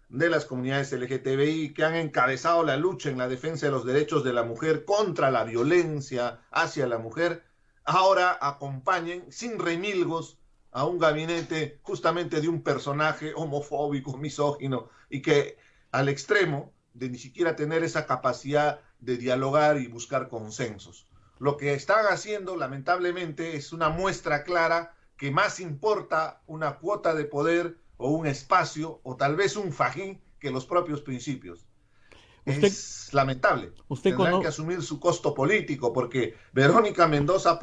de las comunidades LGTBI, que han encabezado la lucha en la defensa de los derechos de la mujer contra la violencia hacia la mujer, ahora acompañen sin remilgos a un gabinete justamente de un personaje homofóbico, misógino, y que al extremo de ni siquiera tener esa capacidad de dialogar y buscar consensos. Lo que están haciendo, lamentablemente, es una muestra clara que más importa una cuota de poder o un espacio o tal vez un fajín que los propios principios. Es lamentable. Tendrán que asumir su costo político porque Verónica Mendoza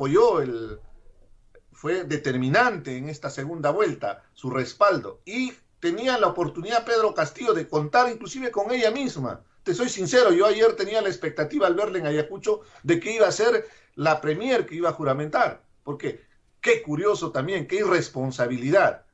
fue determinante en esta segunda vuelta, su respaldo. Y tenía la oportunidad Pedro Castillo de contar inclusive con ella misma. Te soy sincero, yo ayer tenía la expectativa al verla en Ayacucho de que iba a ser la premier que iba a juramentar. Porque qué curioso también, qué irresponsabilidad.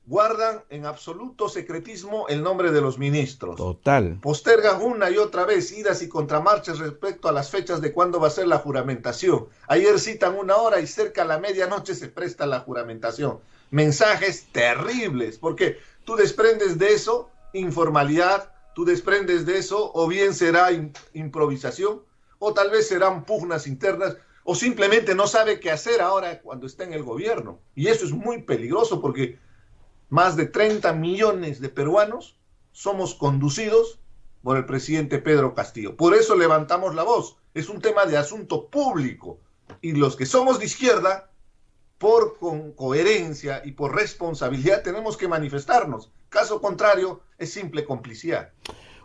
Guardan en absoluto secretismo el nombre de los ministros. Total. Postergan una y otra vez idas y contramarchas respecto a las fechas de cuándo va a ser la juramentación. Ayer citan 1 hora y cerca a la medianoche se presta la juramentación. Mensajes terribles, porque tú desprendes de eso informalidad, tú desprendes de eso o bien será improvisación, o tal vez serán pugnas internas, o simplemente no sabe qué hacer ahora cuando está en el gobierno. Y eso es muy peligroso porque más de 30 millones de peruanos somos conducidos por el presidente Pedro Castillo. Por eso levantamos la voz. Es un tema de asunto público. Y los que somos de izquierda, por coherencia y por responsabilidad, tenemos que manifestarnos. Caso contrario, es simple complicidad.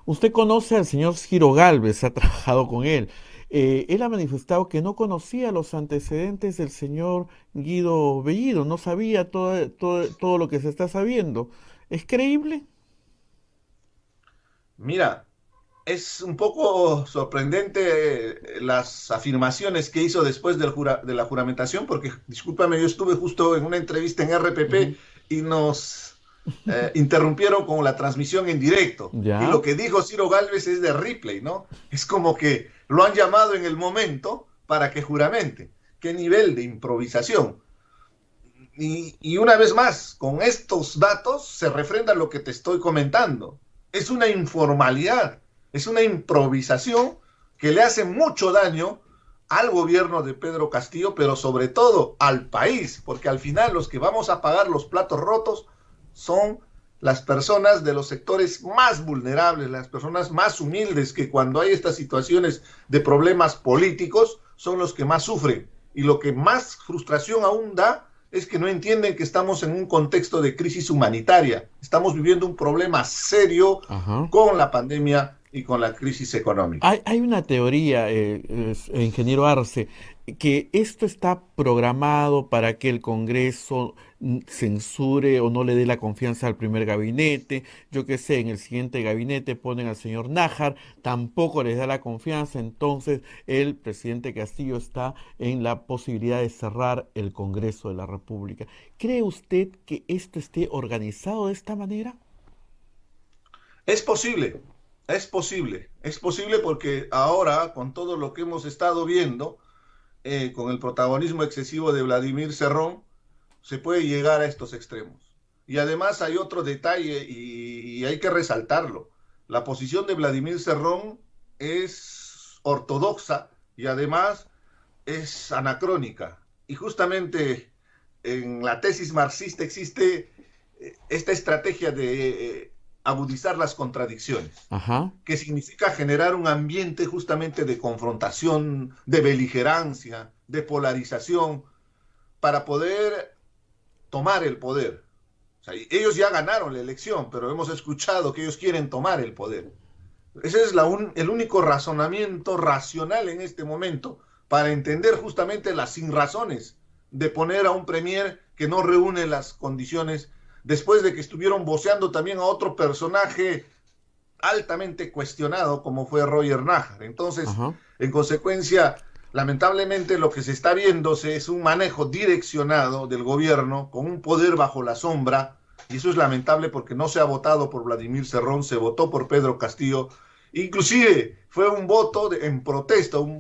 Usted conoce al señor Ciro Gálvez, ha trabajado con él. Él ha manifestado que no conocía los antecedentes del señor Guido Bellido, no sabía todo lo que se está sabiendo. ¿Es creíble? Mira, es un poco sorprendente las afirmaciones que hizo después de la juramentación, porque, discúlpame, yo estuve justo en una entrevista en RPP y nos interrumpieron con la transmisión en directo. ¿Ya? Y lo que dijo Ciro Gálvez es de replay, ¿no? Es como que lo han llamado en el momento para que juramente. ¿Qué nivel de improvisación? Y una vez más, con estos datos se refrenda lo que te estoy comentando. Es una informalidad, es una improvisación que le hace mucho daño al gobierno de Pedro Castillo, pero sobre todo al país, porque al final los que vamos a pagar los platos rotos son las personas de los sectores más vulnerables, las personas más humildes, que cuando hay estas situaciones de problemas políticos son los que más sufren. Y lo que más frustración aún da es que no entienden que estamos en un contexto de crisis humanitaria. Estamos viviendo un problema serio con la pandemia y con la crisis económica. Hay una teoría, ingeniero Arce, que esto está programado para que el Congreso censure o no le dé la confianza al primer gabinete. Yo qué sé, en el siguiente gabinete ponen al señor Nájar, tampoco les da la confianza, entonces el presidente Castillo está en la posibilidad de cerrar el Congreso de la República. ¿Cree usted que esto esté organizado de esta manera? Es posible porque ahora, con todo lo que hemos estado viendo, con el protagonismo excesivo de Vladimir Cerrón, se puede llegar a estos extremos. Y además hay otro detalle y hay que resaltarlo. La posición de Vladimir Cerrón es ortodoxa y además es anacrónica. Y justamente en la tesis marxista existe esta estrategia de agudizar las contradicciones, que significa generar un ambiente justamente de confrontación, de beligerancia, de polarización, para poder tomar el poder. O sea, ellos ya ganaron la elección, pero hemos escuchado que ellos quieren tomar el poder. Ese es el único razonamiento racional en este momento para entender justamente las sinrazones de poner a un premier que no reúne las condiciones, después de que estuvieron voceando también a otro personaje altamente cuestionado como fue Roger Nájar. Entonces, en consecuencia, lamentablemente lo que se está viendo es un manejo direccionado del gobierno con un poder bajo la sombra, y eso es lamentable porque no se ha votado por Vladimir Cerrón, se votó por Pedro Castillo. Inclusive fue un voto en protesta, un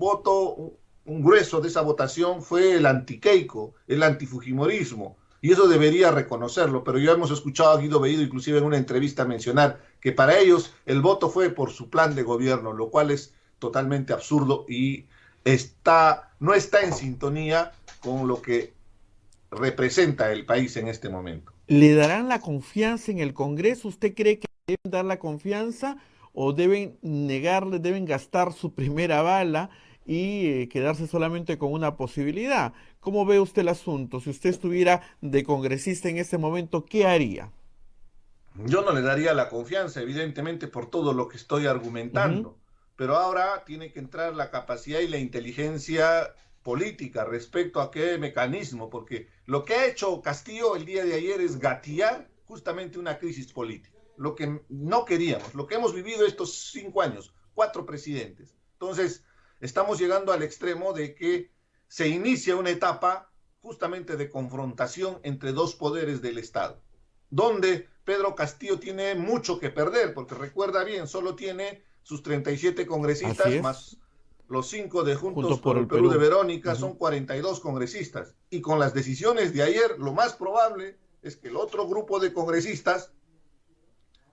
grueso de esa votación fue el anti-Keiko, el antifujimorismo. Y eso debería reconocerlo, pero ya hemos escuchado a Guido Bellido inclusive en una entrevista mencionar que para ellos el voto fue por su plan de gobierno, lo cual es totalmente absurdo y no está en sintonía con lo que representa el país en este momento. ¿Le darán la confianza en el Congreso? ¿Usted cree que deben dar la confianza o deben negarle, deben gastar su primera bala y quedarse solamente con una posibilidad. ¿Cómo ve usted el asunto? Si usted estuviera de congresista en ese momento, ¿qué haría? Yo no le daría la confianza, evidentemente, por todo lo que estoy argumentando, pero ahora tiene que entrar la capacidad y la inteligencia política respecto a qué mecanismo, porque lo que ha hecho Castillo el día de ayer es gatillar justamente una crisis política, lo que no queríamos, lo que hemos vivido estos 5 años, 4 presidentes. Entonces, estamos llegando al extremo de que se inicia una etapa justamente de confrontación entre 2 poderes del Estado, donde Pedro Castillo tiene mucho que perder, porque recuerda bien, solo tiene sus 37 congresistas más los 5 de Juntos por el Perú de Verónica, son 42 congresistas. Y con las decisiones de ayer, lo más probable es que el otro grupo de congresistas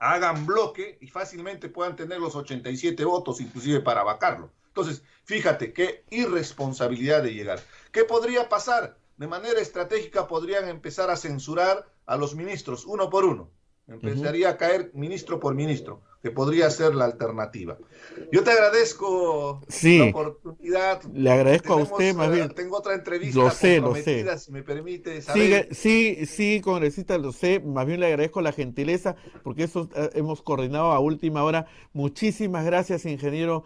hagan bloque y fácilmente puedan tener los 87 votos, inclusive para vacarlo. Entonces, fíjate qué irresponsabilidad de llegar. ¿Qué podría pasar? De manera estratégica podrían empezar a censurar a los ministros uno por uno. Empezaría a caer ministro por ministro, que podría ser la alternativa. Yo te agradezco la oportunidad. Le agradezco a usted, más bien. Tengo otra entrevista comprometida, si me permite saber. Sí, congresista, lo sé. Más bien le agradezco la gentileza, porque eso hemos coordinado a última hora. Muchísimas gracias, ingeniero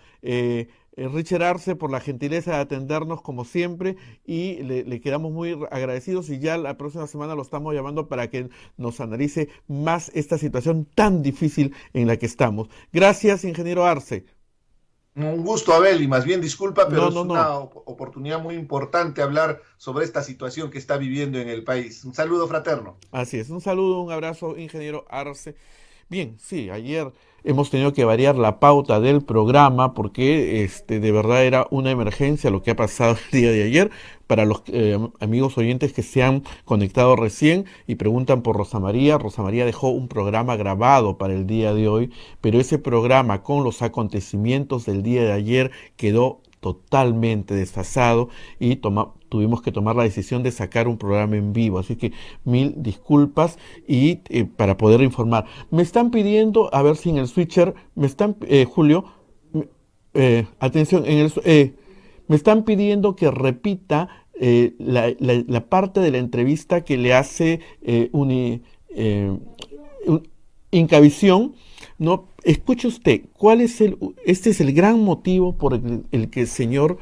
Richard Arce, por la gentileza de atendernos como siempre, y le quedamos muy agradecidos, y ya la próxima semana lo estamos llamando para que nos analice más esta situación tan difícil en la que estamos. Gracias, ingeniero Arce. Un gusto, Abel, y más bien disculpa, pero es una oportunidad muy importante hablar sobre esta situación que está viviendo en el país. Un saludo fraterno. Así es, un saludo, un abrazo, ingeniero Arce. Bien, sí, ayer hemos tenido que variar la pauta del programa porque de verdad era una emergencia lo que ha pasado el día de ayer. Para los amigos oyentes que se han conectado recién y preguntan por Rosa María dejó un programa grabado para el día de hoy, pero ese programa con los acontecimientos del día de ayer quedó totalmente desfasado y tuvimos que tomar la decisión de sacar un programa en vivo, así que 1000 disculpas y para poder informar. Me están pidiendo, a ver si en el switcher, Julio, atención, me están pidiendo que repita la parte de la entrevista que le hace Incavisión. No, escuche usted, este es el gran motivo por el que el señor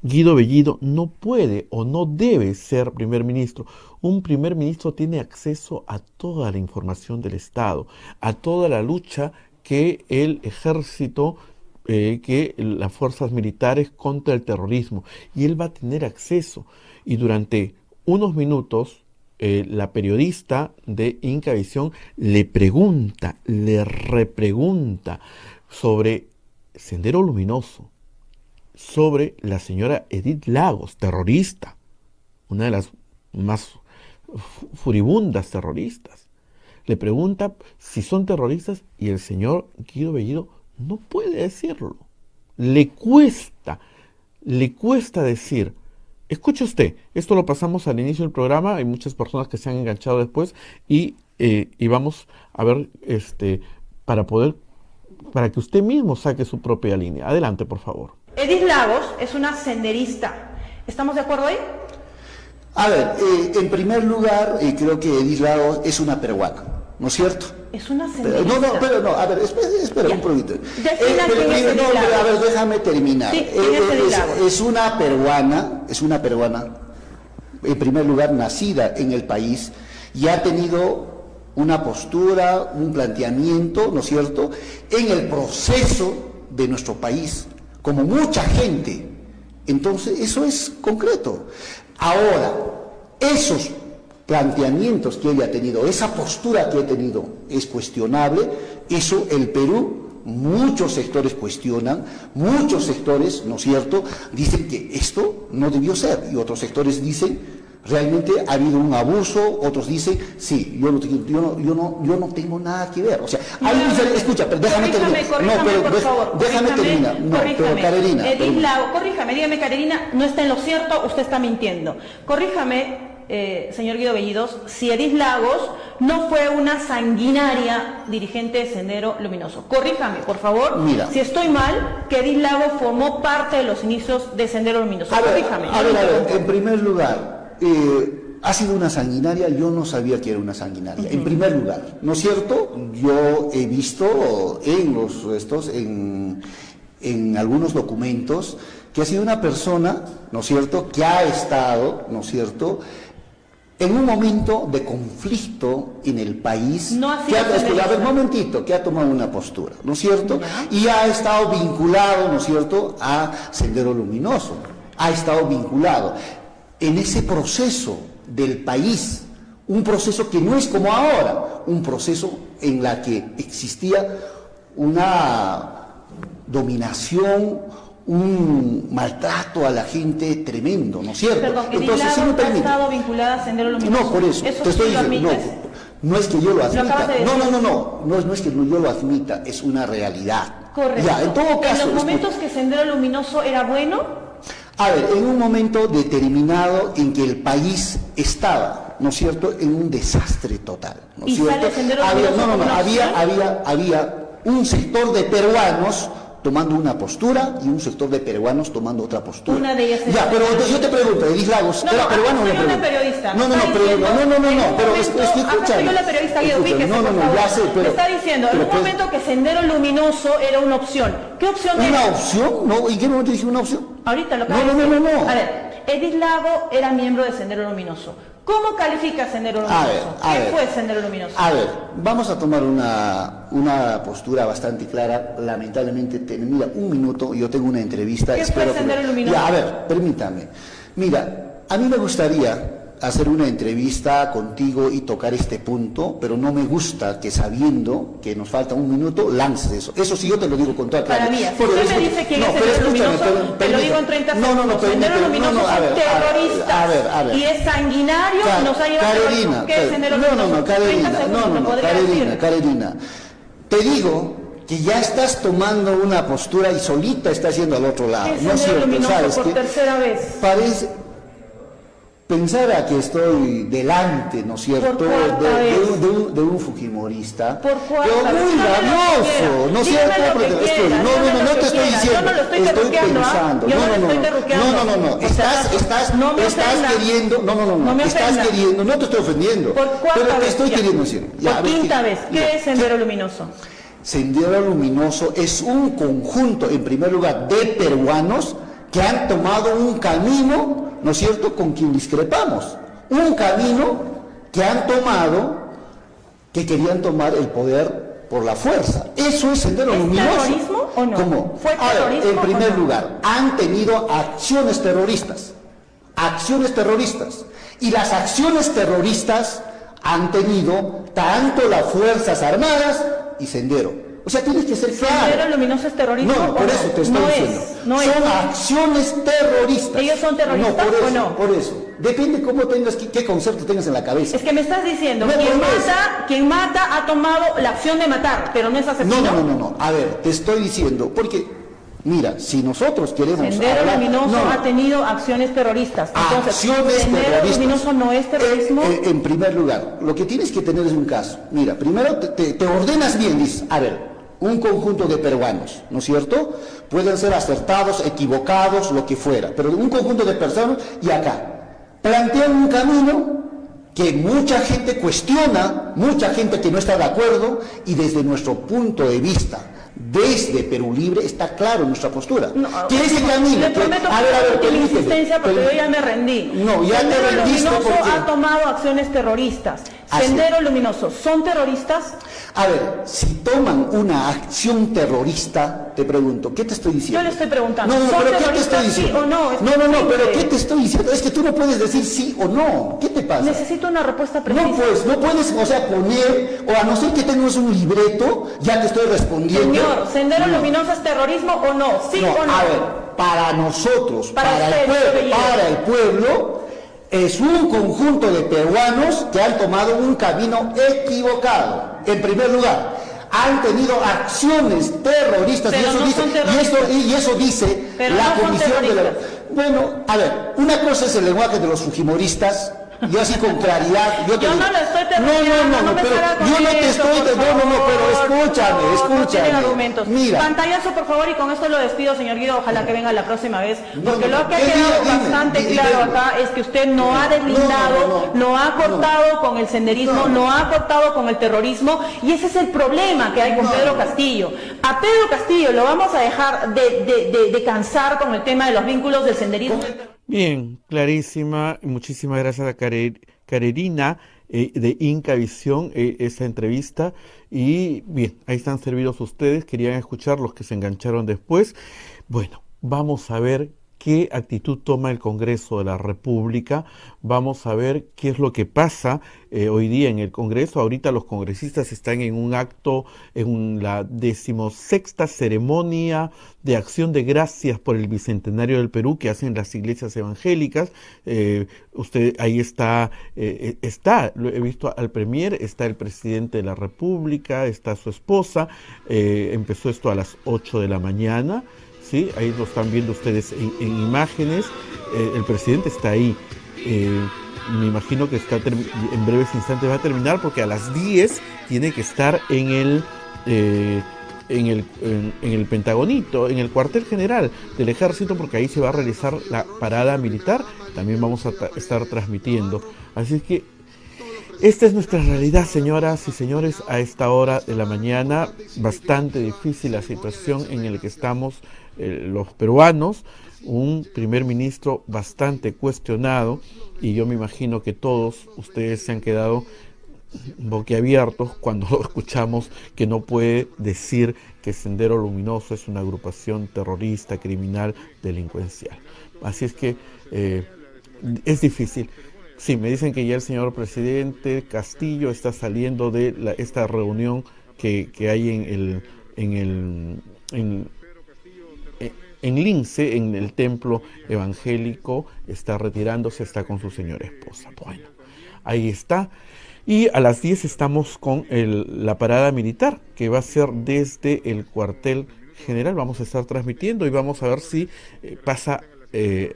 Guido Bellido no puede o no debe ser primer ministro. Un primer ministro tiene acceso a toda la información del Estado, a toda la lucha que el ejército, que las fuerzas militares contra el terrorismo, y él va a tener acceso. Y durante unos minutos, la periodista de Incavisión le repregunta sobre Sendero Luminoso, sobre la señora Edith Lagos, terrorista, una de las más furibundas terroristas. Le pregunta si son terroristas y el señor Guido Bellido no puede decirlo. Le cuesta decir. Escuche usted, esto lo pasamos al inicio del programa, hay muchas personas que se han enganchado después y vamos a ver para que usted mismo saque su propia línea. Adelante, por favor. Edith Lagos es una senderista. ¿Estamos de acuerdo ahí? A ver, en primer lugar, creo que Edith Lagos es una peruana, ¿no es cierto? Es una senderista. A ver, espera un poquito. A ver, déjame terminar. Sí, es una peruana, en primer lugar, nacida en el país, y ha tenido una postura, un planteamiento, ¿no es cierto?, en el proceso de nuestro país, como mucha gente. Entonces, eso es concreto. Ahora, esos planteamientos que ella ha tenido, esa postura que ha tenido es cuestionable. Eso el Perú, muchos sectores cuestionan, muchos sectores, ¿no es cierto?, dicen que esto no debió ser, y otros sectores dicen realmente ha habido un abuso, otros dicen sí, yo no tengo nada que ver. O sea, escucha, pero déjame terminar. Déjame terminar. Pero Carolina. Corríjame, dígame, Carolina, no está en lo cierto, usted está mintiendo. Corríjame, señor Guido Bellidos, si Edith Lagos no fue una sanguinaria dirigente de Sendero Luminoso. Corríjame, por favor, Mira, si estoy mal, que Edith Lagos formó parte de los inicios de Sendero Luminoso. Corríjame. A ver, en primer lugar, ha sido una sanguinaria, yo no sabía que era una sanguinaria. En primer lugar, ¿no es cierto? Yo he visto en algunos documentos que ha sido una persona, ¿no es cierto?, que ha estado, ¿no es cierto?, en un momento de conflicto en el país, no ha que ha tomado una postura, ¿no es cierto? Y ha estado vinculado, ¿no es cierto?, a Sendero Luminoso, ha estado vinculado en ese proceso del país, un proceso que no es como ahora, un proceso en la que existía una dominación, un maltrato a la gente tremendo, ¿no es cierto? Perdón, entonces, si me permite, ¿ha estado vinculada a Sendero Luminoso? No, por eso, te estoy diciendo, no es que yo lo admita, no es que yo lo admita, es una realidad. Correcto. Ya, en todo caso, ¿en los momentos que Sendero Luminoso era bueno? A ver, en un momento determinado en que el país estaba, ¿no es cierto?, en un desastre total, ¿no es cierto? Había un sector de peruanos tomando una postura y un sector de peruanos tomando otra postura. Una de ellas ya, pero yo te pregunto, Edith Lagos, ¿era peruano o no? Soy una periodista. Pero es que escúchame. Soy la periodista Guido, ubíquese, por favor. Ya sé, pero... Me está diciendo, en un momento que Sendero Luminoso era una opción. ¿Qué opción era? ¿Una opción? ¿No? ¿En qué momento dije una opción? Ahorita lo acabo de decir. No. A ver, Edith Lago era miembro de Sendero Luminoso. ¿Cómo califica Sendero Luminoso? ¿Qué fue Sendero Luminoso? A ver, vamos a tomar una postura bastante clara. Lamentablemente, mira, un minuto, yo tengo una entrevista. ¿Qué fue Sendero Luminoso? Ya, a ver, permítame. Mira, a mí me gustaría hacer una entrevista contigo y tocar este punto, pero no me gusta que sabiendo que nos falta un minuto, lances eso. Eso sí yo te lo digo con toda claridad. Para mí, si usted me dice quién es Sendero Luminoso, te lo digo en 30 segundos. Sendero Luminoso son terroristas y es sanguinario y nos ha llevado a... ¿Qué es Sendero Luminoso? Carolina, te digo que ya estás tomando una postura y solita estás yendo al otro lado. ¿Qué es Sendero Luminoso por tercera vez? Pensar a que estoy delante, ¿no es cierto?, de un fujimorista, pero muy rabioso, ¿no es cierto? No te estoy diciendo, yo no lo estoy terruqueando, no te estoy ofendiendo, pero te estoy queriendo decir. Por quinta vez, ¿qué es Sendero Luminoso? Sendero Luminoso es un conjunto, en primer lugar, de peruanos que han tomado un camino, ¿no es cierto?, con quien discrepamos. Un camino que han tomado, que querían tomar el poder por la fuerza. Eso es Sendero Luminoso. ¿Es terrorismo o no? ¿Cómo? ¿Fue terrorismo? En primer lugar, han tenido acciones terroristas. Acciones terroristas. Y las acciones terroristas han tenido tanto las Fuerzas Armadas y Sendero. O sea, tienes que ser claro. ¿Sendero Luminoso es terrorismo? No, por eso te estoy diciendo. Son acciones terroristas. ¿Ellos son terroristas o no? Por eso. Depende cómo tengas, qué concepto tengas en la cabeza. Es que me estás diciendo, quien mata ha tomado la acción de matar, pero no es asesino. No. A ver, te estoy diciendo, porque, mira, si nosotros queremos Sendero Luminoso ha tenido acciones terroristas. Entonces, ¿Sendero Luminoso no es terrorismo? En primer lugar, lo que tienes que tener es un caso. Mira, primero te ordenas bien, dices, a ver, un conjunto de peruanos, ¿no es cierto? Pueden ser acertados, equivocados, lo que fuera, pero un conjunto de personas y acá plantean un camino que mucha gente cuestiona, mucha gente que no está de acuerdo, y desde nuestro punto de vista, desde Perú Libre, está claro nuestra postura. Que ese camino... Le prometo que mi insistencia, porque yo ya me rendí. No, ya te rendiste porque... Sendero Luminoso porque... ha tomado acciones terroristas. Sendero Luminoso, ¿son terroristas? A ver, si toman una acción terrorista, te pregunto, ¿qué te estoy diciendo? Yo le estoy preguntando, ¿son pero ¿qué te estoy diciendo? ¿Sí o no? Pero ¿qué te estoy diciendo? Es que tú no puedes decir sí o no. ¿Qué te pasa? Necesito una respuesta precisa. No puedes, o sea, poner, o a no ser que tengas un libreto, ya te estoy respondiendo. Señor, ¿Sendero Luminoso es terrorismo o no? ¿Sí o no? A ver, para nosotros, para el pueblo, es un conjunto de peruanos que han tomado un camino equivocado. En primer lugar, han tenido acciones terroristas, y eso dice la Comisión de la... Bueno, a ver, una cosa es el lenguaje de los fujimoristas, Yo así con claridad. Yo no lo estoy terminando, no me pero salga con yo no te eso, estoy, por favor, pero escúchame. no tienen argumentos. Mira. Pantallazo, por favor, y con esto lo despido, señor Guido, ojalá que venga la próxima vez, porque lo que ha dime, quedado dime, bastante dime, claro dime. acá es que usted no ha deslindado, no ha cortado con el senderismo, no ha cortado con el terrorismo, y ese es el problema que hay con Pedro Castillo. A Pedro Castillo lo vamos a dejar de cansar con el tema de los vínculos del senderismo. Bien, clarísima. Muchísimas gracias a Carerina de Inca Visión esta entrevista. Y bien, ahí están servidos ustedes. Querían escuchar los que se engancharon después. Bueno, vamos a ver qué actitud toma el Congreso de la República. Vamos a ver qué es lo que pasa hoy día en el Congreso. Ahorita los congresistas están en un acto, en la 16ª ceremonia de acción de gracias por el Bicentenario del Perú que hacen las iglesias evangélicas. Usted ahí está, lo he visto al Premier, está el presidente de la República, está su esposa. Empezó esto a las 8 de la mañana. ¿Sí? Ahí lo están viendo ustedes en imágenes. El presidente está ahí. Me imagino que en breves instantes va a terminar porque a las 10 tiene que estar en el Pentagonito, en el cuartel general del Ejército, porque ahí se va a realizar la parada militar. También vamos a estar transmitiendo. Así que esta es nuestra realidad, señoras y señores, a esta hora de la mañana. Bastante difícil la situación en la que estamos los peruanos. Un primer ministro bastante cuestionado, y yo me imagino que todos ustedes se han quedado boquiabiertos cuando escuchamos que no puede decir que Sendero Luminoso es una agrupación terrorista, criminal, delincuencial. Así es que es difícil. Sí, me dicen que ya el señor presidente Castillo está saliendo de esta reunión que hay en Lince, en el templo evangélico. Está retirándose, está con su señora esposa. Bueno, ahí está. Y a las 10 estamos con la parada militar, que va a ser desde el cuartel general. Vamos a estar transmitiendo y vamos a ver si pasa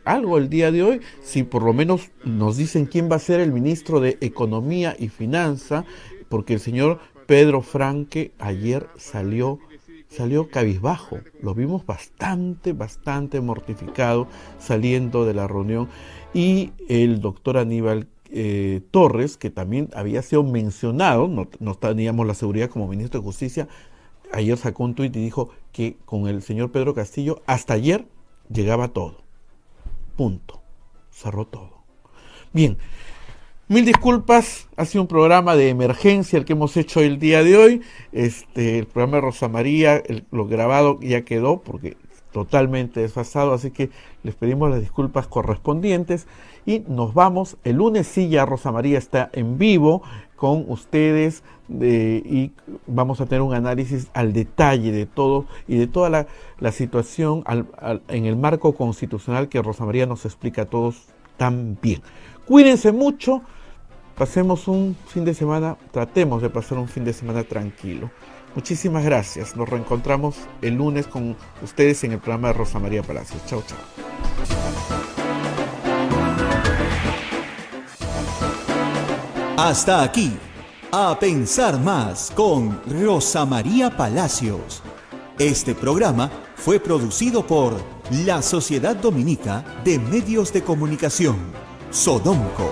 algo el día de hoy, si por lo menos nos dicen quién va a ser el ministro de Economía y Finanza, porque el señor Pedro Franque ayer salió cabizbajo. Lo vimos bastante mortificado saliendo de la reunión. Y el doctor Aníbal Torres, que también había sido mencionado, no teníamos la seguridad como ministro de Justicia, ayer sacó un tuit y dijo que con el señor Pedro Castillo hasta ayer llegaba todo. Punto. Cerró todo. Bien. Mil disculpas, ha sido un programa de emergencia el que hemos hecho el día de hoy. El programa de Rosa María, lo grabado ya quedó porque totalmente desfasado, así que les pedimos las disculpas correspondientes y nos vamos. El lunes sí ya Rosa María está en vivo con ustedes y vamos a tener un análisis al detalle de todo y de toda la situación en el marco constitucional que Rosa María nos explica a todos tan bien. Cuídense mucho, pasemos un fin de semana, tratemos de pasar un fin de semana tranquilo. Muchísimas gracias, nos reencontramos el lunes con ustedes en el programa de Rosa María Palacios. Chao, chao. Hasta aquí, A Pensar Más con Rosa María Palacios. Este programa fue producido por la Sociedad Dominica de Medios de Comunicación, Sodomco.